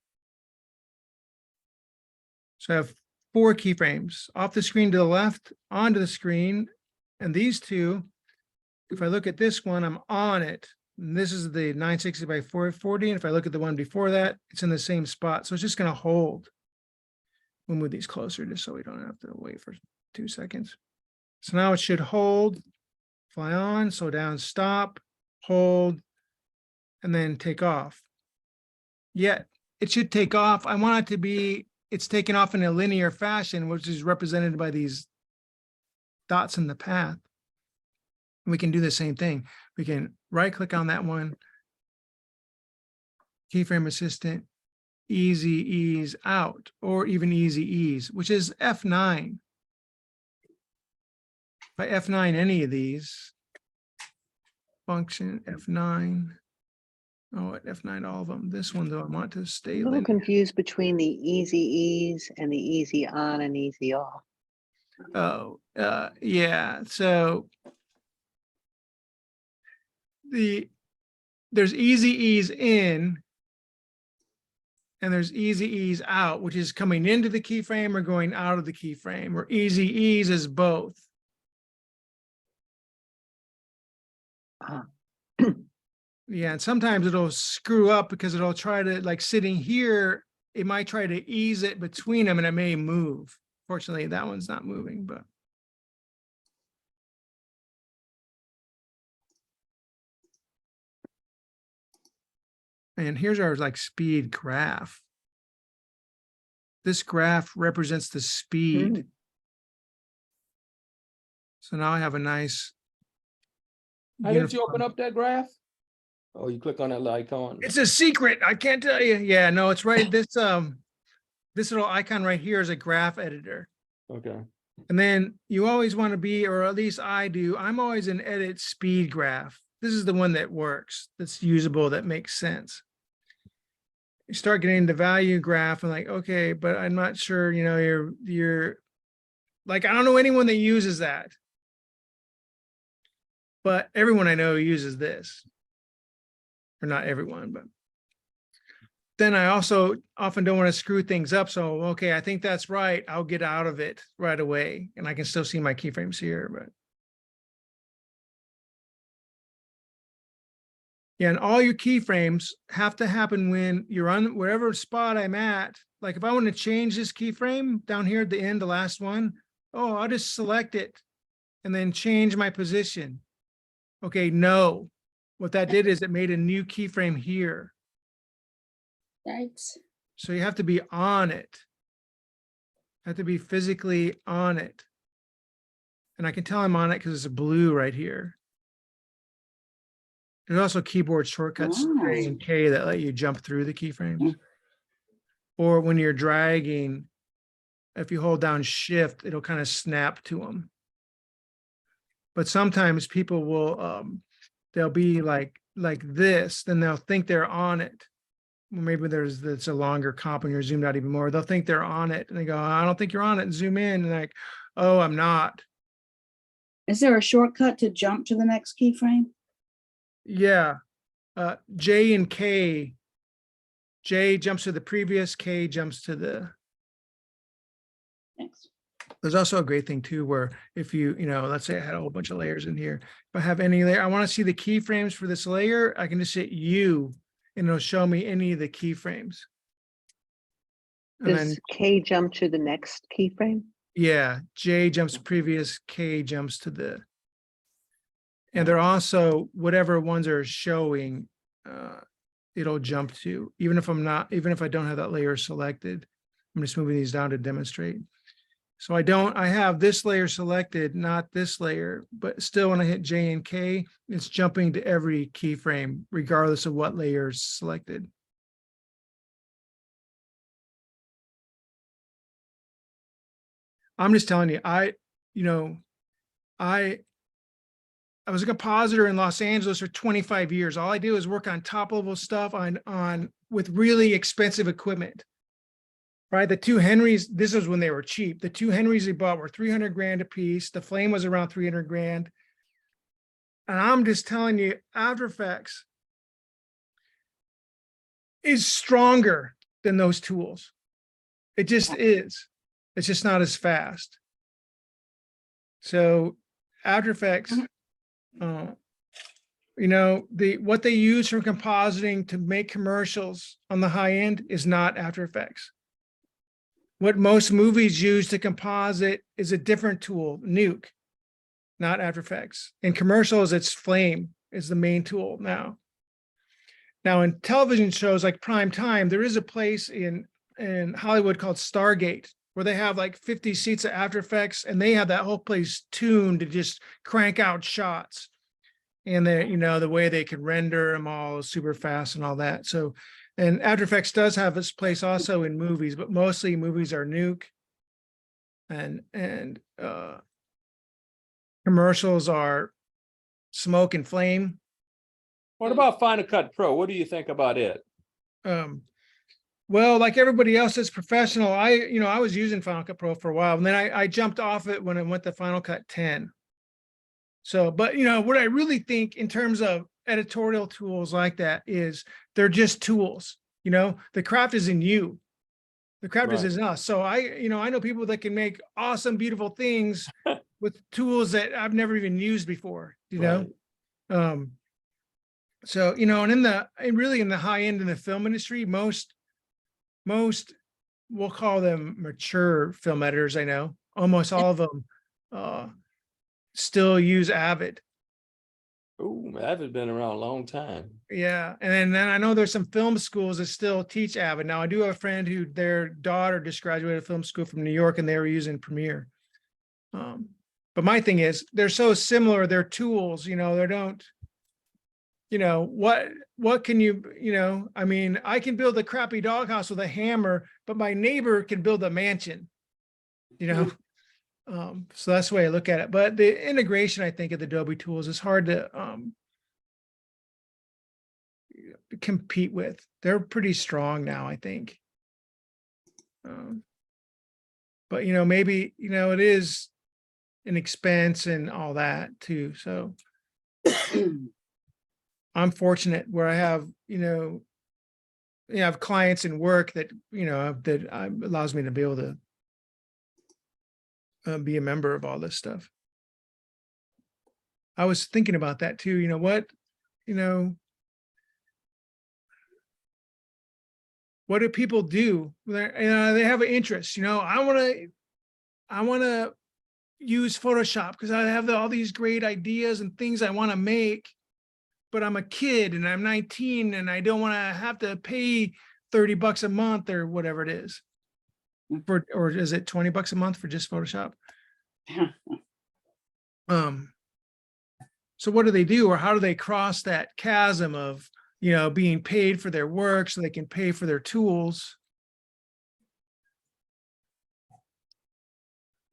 So I have 4 keyframes off the screen to the left, onto the screen. And these two, if I look at this one, I'm on it. And this is the 960 by 440. And if I look at the one before that, it's in the same spot. So it's just going to hold. We'll move these closer just so we don't have to wait for 2 seconds. So now it should hold, fly on, slow down, stop, hold, and then take off. Yet it should take off. I want it to be, it's taken off in a linear fashion, which is represented by these dots in the path. We can do the same thing. We can right click on that one, keyframe assistant, easy ease out, or even easy ease, which is F9. By F9 any of these, function F9. Oh, at F9 all of them. This one though, I want to stay
I'm a little
linear.
confused between the easy ease and the easy on and easy off.
Oh, yeah. So there's easy ease in and there's easy ease out, which is coming into the keyframe or going out of the keyframe, or easy ease is both.
Ah.
Yeah, and sometimes it'll screw up because it'll try to, like sitting here, it might try to ease it between them and it may move. Fortunately, that one's not moving, but. And here's our like speed graph. This graph represents the speed.
Mm.
So now I have a nice.
How did you
uniform-
open up that graph? Oh, you click on that little icon.
It's a secret. I can't tell you. Yeah, no, it's right. This little icon right here is a graph editor.
Okay.
And then you always want to be, or at least I do, I'm always in edit speed graph. This is the one that works, that's usable, that makes sense. You start getting the value graph and like, okay, but I'm not sure, you know, you're like, I don't know anyone that uses that. But everyone I know uses this. Or not everyone, but. Then I also often don't want to screw things up. So, okay, I think that's right. I'll get out of it right away. And I can still see my keyframes here, but. Yeah, and all your keyframes have to happen when you're on wherever spot I'm at. Like if I want to change this keyframe down here at the end, the last one, oh, I'll just select it and then change my position. Okay, no. What that did is it made a new keyframe here.
Yikes.
So you have to be on it. Have to be physically on it. And I can tell I'm on it because it's blue right here. There's also keyboard shortcuts J and K that let you jump through the keyframes. Or when you're dragging, if you hold down shift, it'll kind of snap to them. But sometimes people will, they'll be like this, then they'll think they're on it. Well, maybe it's a longer comp and you're zoomed out even more. They'll think they're on it and they go, I don't think you're on it, and zoom in and like, oh, I'm not.
Is there a shortcut to jump to the next keyframe?
Yeah. J and K. J jumps to the previous, K jumps to the.
Thanks.
There's also a great thing too, where if you know, let's say I had a whole bunch of layers in here. If I have any layer, I want to see the keyframes for this layer, I can just hit U and it'll show me any of the keyframes. And then,
Does K jump to the next keyframe?
yeah, J jumps previous, K jumps to the. And they're also, whatever ones are showing, it'll jump to, even if I don't have that layer selected. I'm just moving these down to demonstrate. So I have this layer selected, not this layer, but still when I hit J and K, it's jumping to every keyframe, regardless of what layer is selected. I'm just telling you, I was a compositor in Los Angeles for 25 years. All I do is work on top level stuff with really expensive equipment. Right, the 2 Henrys, this is when they were cheap. The 2 Henrys they bought were 300 grand a piece. The Flame was around 300 grand. And I'm just telling you, After Effects is stronger than those tools. It just is. It's just not as fast. So After Effects, what they use for compositing to make commercials on the high end is not After Effects. What most movies use to composite is a different tool, Nuke, not After Effects. In commercials, it's Flame is the main tool now. Now in television shows like Prime Time, there is a place in Hollywood called Stargate, where they have like 50 seats of After Effects, and they have that whole place tuned to just crank out shots. And the way they can render them all super fast and all that. So, and After Effects does have its place also in movies, but mostly movies are Nuke, and commercials are Smoke and Flame.
What about Final Cut Pro? What do you think about it?
Well, like everybody else that's professional, I was using Final Cut Pro for a while, and then I jumped off it when I went to Final Cut 10. So, but what I really think in terms of editorial tools like that is they're just tools, the craft is in you. The craft is
Right.
in us. So I know people that can make awesome, beautiful things with tools that I've never even used before,
Right.
So, and really in the high end in the film industry, most we'll call them mature film editors. I know almost all of them still use Avid.
Ooh, Avid's been around a long time.
Yeah. And then I know there's some film schools that still teach Avid. Now I do have a friend who their daughter just graduated film school from New York and they were using Premiere. But my thing is they're so similar, they're tools, they don't, what can you, I mean, I can build a crappy doghouse with a hammer, but my neighbor can build a mansion, so that's the way I look at it. But the integration, I think, of the Adobe tools is hard to compete with. They're pretty strong now, I think. But maybe it is an expense and all that too. So I'm fortunate where I have I have clients and work that that allows me to be able to be a member of all this stuff. I was thinking about that too. What do people do? They have an interest. I want to use Photoshop because I have all these great ideas and things I want to make, but I'm a kid and I'm 19 and I don't want to have to pay $30 a month or whatever it is. Or is it $20 a month for just Photoshop? So what do they do, or how do they cross that chasm of being paid for their work so they can pay for their tools?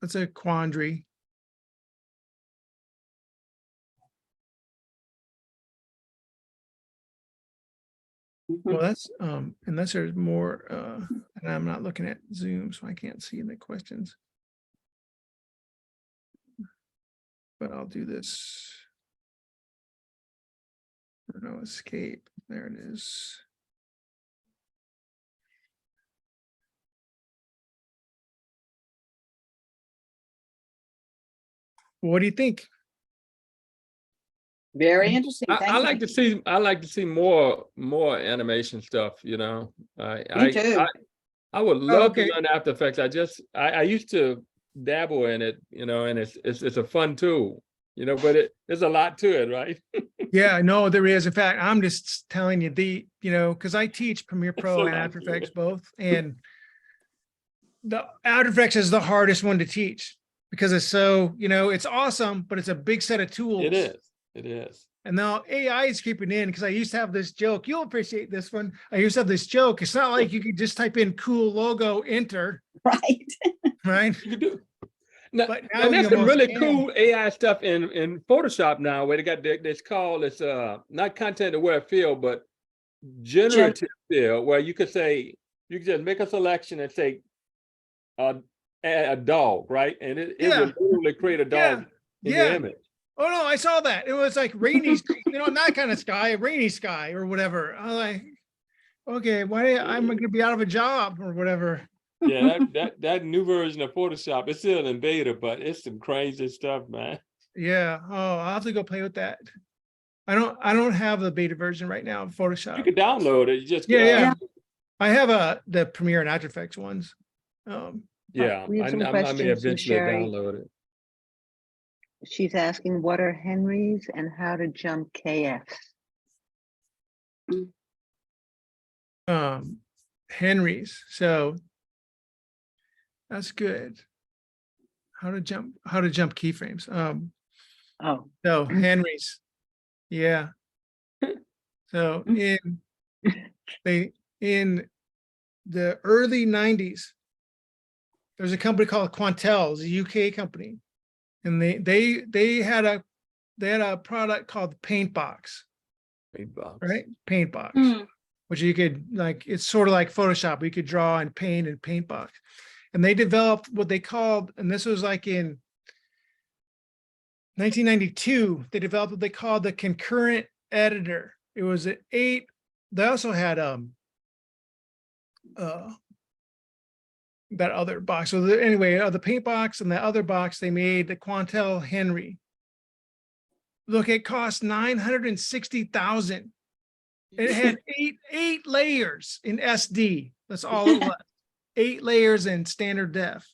That's a quandary. Well, that's unless there's more and I'm not looking at Zoom, so I can't see the questions. But I'll do this. No escape. There it is. What do you think?
Very interesting.
I
Thank you.
like to see more animation stuff,
Me too.
I would love
okay.
to learn After Effects. I used to dabble in it, and it's a fun tool, but there's a lot to it, right?
Yeah, no, there is. In fact, I'm just telling you because I teach Premiere Pro and
lot
After
to it.
Effects both, and the After Effects is the hardest one to teach because it's so, it's awesome, but it's a big set of tools.
It is.
And now AI is creeping in because I used to have this joke. You'll appreciate this one. I used to have this joke. It's not like you could just type in cool logo, enter,
Right.
right?
You can do. Now,
But now
and
you
there's some
almost
really
can.
cool AI stuff in Photoshop now, where they got it's not content aware field, but generative field, where you could just make a selection and say a dog, right? And it
Yeah.
will literally create a dog in the
Yeah.
image.
Oh no, I saw that. It was like rainy, not kind of sky, rainy sky or whatever. I was like, okay, I'm going to be out of a job or whatever.
Yeah, that new version of Photoshop, it's still in beta, but it's some crazy stuff, man.
Yeah. Oh, I'll have to go play with that. I don't have the beta version right now of
You
Photoshop.
can download it. You just
Yeah. I have the Premiere and After Effects ones.
yeah.
We have some
I may
questions from
eventually
Sherry.
download it.
She's asking what are Henrys and how to jump KFs.
Henry's. So that's good. How to jump keyframes.
Oh,
So Henry's. Yeah. So in the early 90s, there's a company called Quantel, a UK company. And they had a product called Paintbox, right? Paintbox, which you could it's sort of like Photoshop. You could draw and paint in Paintbox. And they developed what they called, and this was like in 1992, they developed what they called the concurrent editor. It was an 8. They also had that other box. So anyway, the paint box and the other box, they made the Quantel Henry. Look, it cost 960,000. It had eight layers in SD. That's all it was. 8 layers in standard def.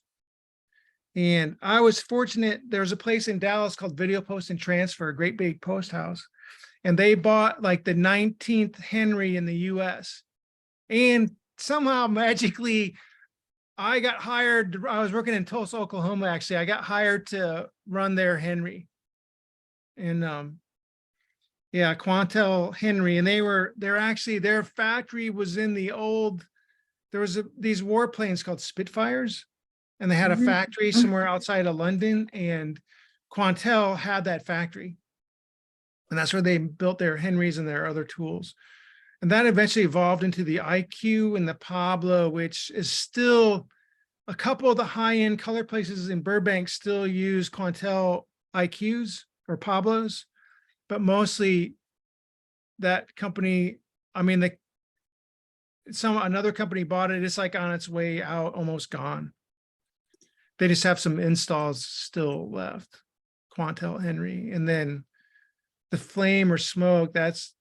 And I was fortunate. There was a place in Dallas called Video Post and Transfer, a great big post house. And they bought like the 19th Henry in the US. And somehow magically, I got hired. I was working in Tulsa, Oklahoma, actually. I got hired to run their Henry. And yeah, Quantel Henry. And their factory was in the old, there was these warplanes called Spitfires. And they had a factory somewhere outside of London, and Quantel had that factory. And that's where they built their Henrys and their other tools. And that eventually evolved into the IQ and the Pablo, which is still a couple of the high-end color places in Burbank still use Quantel IQs or Pablos, but mostly that company, I mean, another company bought it. It's like on its way out, almost gone. They just have some installs still left, Quantel Henry. And then the Flame or Smoke, that's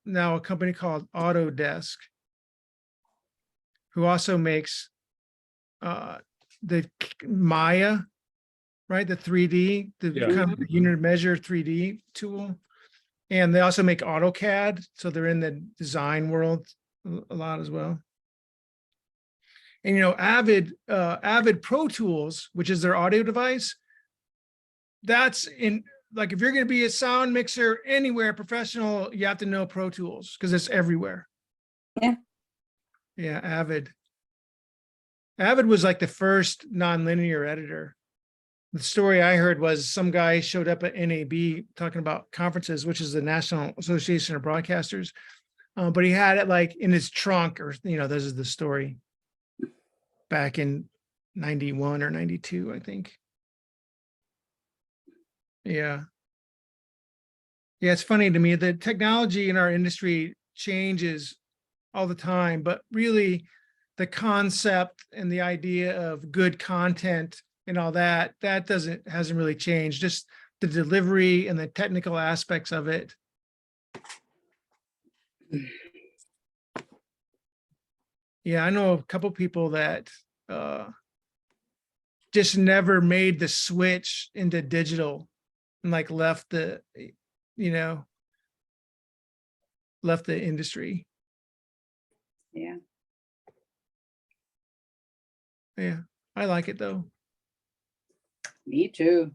now a company called Autodesk, who also makes the Maya, right? The 3D, the
Yeah.
kind of unit measure 3D tool. And they also make AutoCAD. So they're in the design world a lot as well. And, Avid Pro Tools, which is their audio device, that's in, like, if you're going to be a sound mixer anywhere professional, you have to know Pro Tools because it's everywhere.
Yeah.
Yeah, Avid. Avid was like the first nonlinear editor. The story I heard was some guy showed up at NAB talking about conferences, which is the National Association of Broadcasters. But he had it like in his trunk, or, this is the story. Back in 91 or 92, I think. Yeah. Yeah, it's funny to me that technology in our industry changes all the time, but really the concept and the idea of good content and all that hasn't really changed. Just the delivery and the technical aspects of it. Yeah, I know a couple people that just never made the switch into digital and like left the industry.
Yeah.
Yeah, I like it though.
Me too.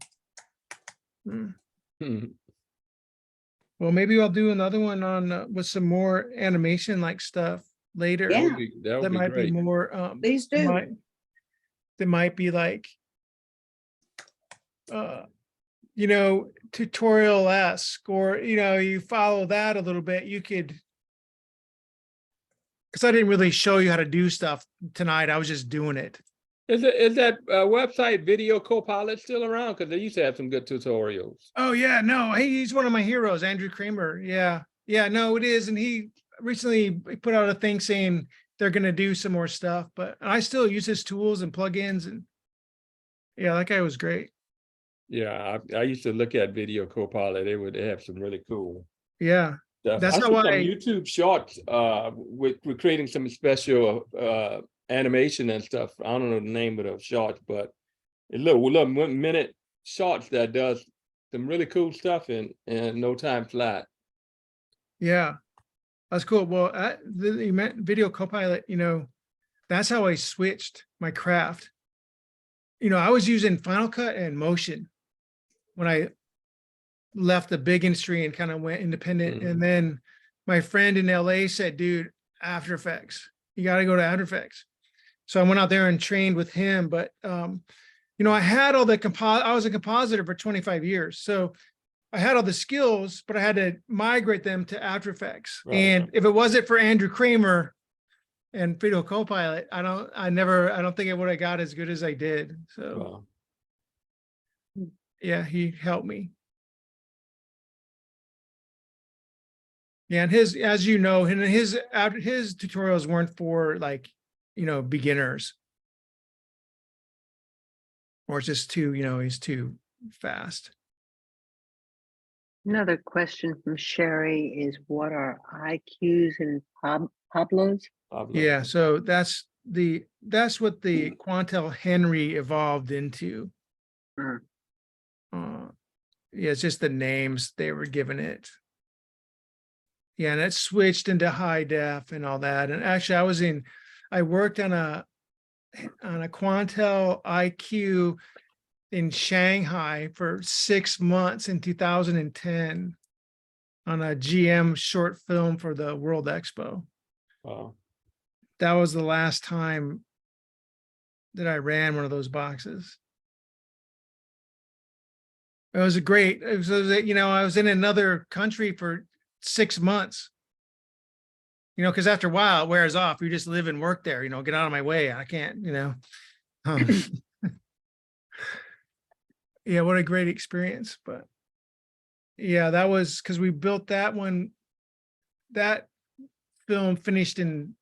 Mm.
Hmm.
Well, maybe I'll do another one on with some more animation like stuff later.
Yeah.
That would
That
be
might be
great.
more
Please do.
That might be like tutorial-esque, or you follow that a little bit. You could, because I didn't really show you how to do stuff tonight. I was just doing it.
Is that website Video Copilot still around? Because they used to have some good tutorials.
Oh yeah, no, he's one of my heroes, Andrew Kramer. Yeah, no, it is. And he recently put out a thing saying they're going to do some more stuff, but I still use his tools and plugins, and yeah, that guy was great.
Yeah, I used to look at Video Copilot. They have some really cool
Yeah,
stuff.
that's
I see
how
some
I.
YouTube shorts with creating some special animation and stuff. I don't know the name of the shorts, but a little 1 minute shorts that does some really cool stuff in no time flat.
Yeah, that's cool. Well, you meant Video Copilot. That's how I switched my craft. I was using Final Cut and Motion when I left the big industry and kind of went independent. And then my friend in LA said, dude, After Effects, you got to go to After Effects. So I went out there and trained with him. But, I had all the I was a compositor for 25 years. So I had all the skills, but I had to migrate them to After Effects.
Right.
And if it wasn't for Andrew Kramer and Video Copilot, I don't think I would have got as good as I did. So
Wow.
yeah, he helped me. Yeah, and his, as you know, and his tutorials weren't for like, beginners. Or it's just too, he's too fast.
Another question from Sherry is, what are IQs and Pablos?
Pablo.
Yeah, so that's what the Quantel Henry evolved into.
Mm.
Yeah, it's just the names they were given it. Yeah, and it switched into high def and all that. And actually, I worked on a Quantel IQ in Shanghai for 6 months in 2010 on a GM short film for the World Expo.
Wow.
That was the last time that I ran one of those boxes. It was I was in another country for 6 months. Because after a while it wears off. You just live and work there, get out of my way. I can't, Yeah, what a great experience. But yeah, that was because we built that one. That film finished in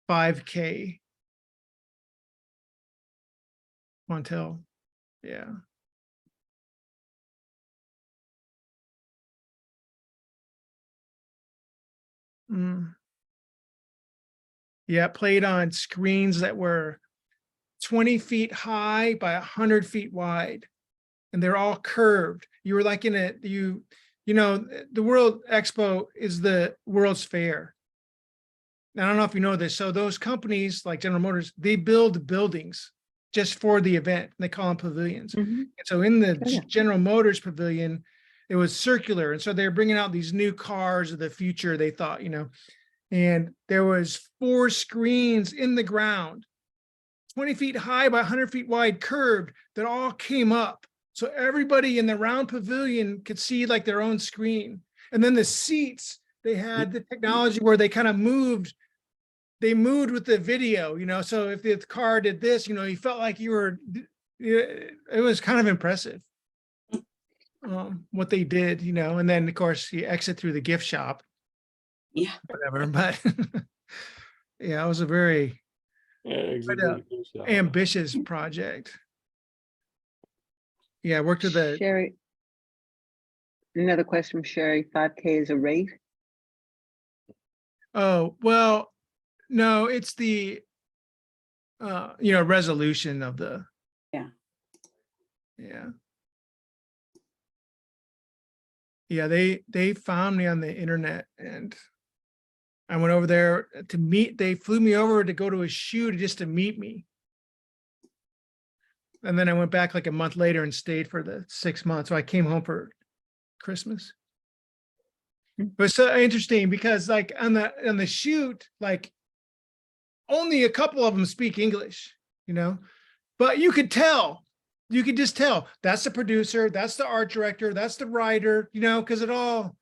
5K. Montel. Yeah. Yeah, played on screens that were 20 feet high by 100 feet wide. And they're all curved. You were like the World Expo is the World's Fair. I don't know if you know this. So those companies like General Motors, they build buildings just for the event. They call them pavilions.
Mhm.
And so in the
Oh, yeah.
General Motors pavilion, it was circular. And so they're bringing out these new cars of the future, they thought, and there was 4 screens in the ground, 20 feet high by 100 feet wide, curved, that all came up. So everybody in the round pavilion could see like their own screen. And then the seats, they had the technology where they kind of moved. They moved with the video, so if the car did this, you felt like you were, it was kind of impressive. What they did, and then of course you exit through the gift shop.
Yeah.
Whatever, but yeah, it was a very ambitious project. Yeah, I worked with the
Sherry, another question from Sherry, 5K is a rate?
Oh, well, no, it's the resolution of the.
Yeah.
Yeah. Yeah, they found me on the internet and I went over there to meet. They flew me over to go to a shoot just to meet me. And then I went back like a month later and stayed for the 6 months. So I came home for Christmas. But it's so interesting because like on the shoot, like only a couple of them speak English, but you could just tell that's the producer, that's the art director, that's the writer, because it all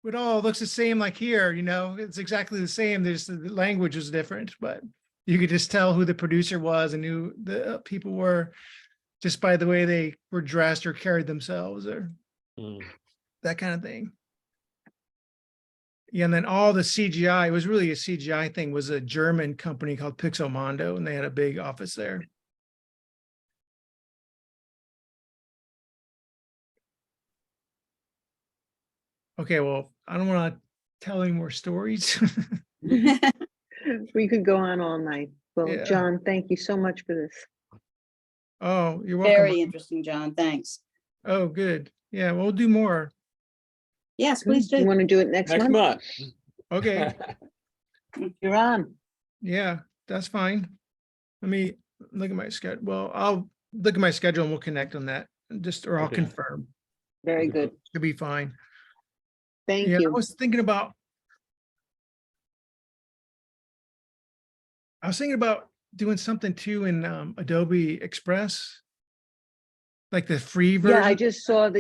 looks the same. Like here, it's exactly the same. There's the language was different, but you could just tell who the producer was and who the people were just by the way they were dressed or carried themselves or that kind of thing. Yeah, and then all the CGI, it was really a CGI thing, was a German company called Pixelmondo, and they had a big office there. Okay, well, I don't want to tell any more stories.
We could go on all night. Well,
Yeah.
John, thank you so much for this.
Oh, you're welcome.
Very interesting, John. Thanks.
Oh, good. Yeah, we'll do more.
Yes, please
You
do.
want to do it next month?
month.
Okay.
You're on.
Yeah, that's fine. Let me look at my schedule. Well, I'll look at my schedule and we'll connect on that. Or I'll
Okay.
confirm.
Very good.
It'll be fine.
Thank
Yeah, I
you.
was thinking about doing something too in Adobe Express, like the free version.
Yeah, I just saw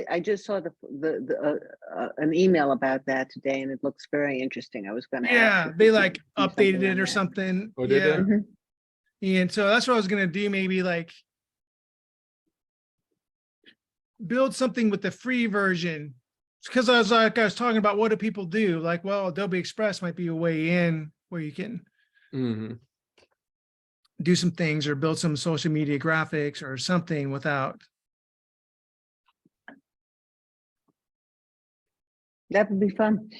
an email about that today, and it looks very interesting. I was going to ask.
Yeah,
if
they
you
like
could do
updated
something
it
on
or
that.
something.
Oh, did
Yeah.
they?
Mhm.
And so that's what I was gonna do, maybe like build something with the free version because I was talking about what do people do? Like, well, Adobe Express might be a way in where you can
Mhm.
do some things or build some social media graphics or something without.
That would be fun.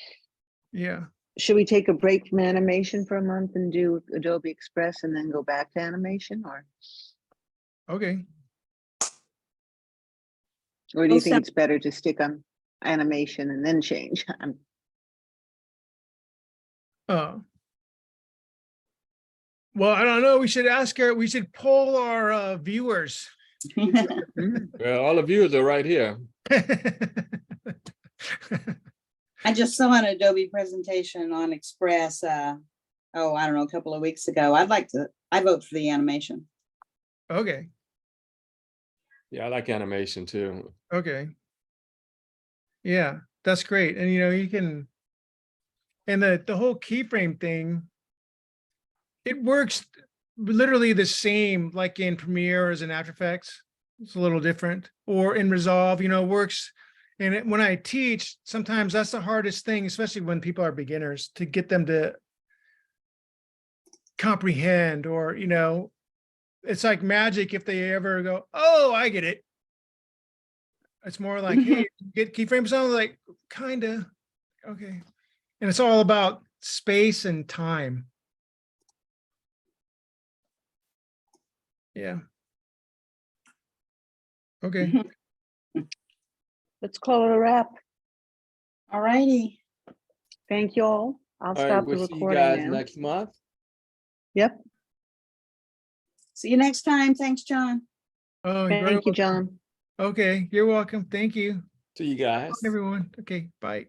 Yeah.
Should we take a break from animation for a month and do Adobe Express and then go back to animation, or
Okay.
do you
Both
think
sound-
it's better to stick on animation and then change?
Well, I don't know. We should we should poll our viewers.
Well, all the viewers are right here.
I just saw an Adobe presentation on Express, I don't know, a couple of weeks ago. I vote for the animation.
Okay.
Yeah, I like animation too.
Okay. Yeah, that's great. And you can, and the whole keyframe thing, it works literally the same like in Premiere as in After Effects. It's a little different, or in Resolve, works. And when I teach, sometimes that's the hardest thing, especially when people are beginners, to get them to comprehend, or, it's like magic if they ever go, oh, I get it. It's more like, hey, get keyframes on, like, kind of, okay. And it's all about space and time. Yeah. Okay.
Let's call it a wrap.
All righty.
Thank you all. I'll
All right,
stop the
we'll see you
recording
guys
now.
next month.
Yep.
See you next time. Thanks, John.
Oh, you're very
Thank you,
welcome.
John.
Okay, you're welcome. Thank you,
See you guys.
everyone. Okay, bye.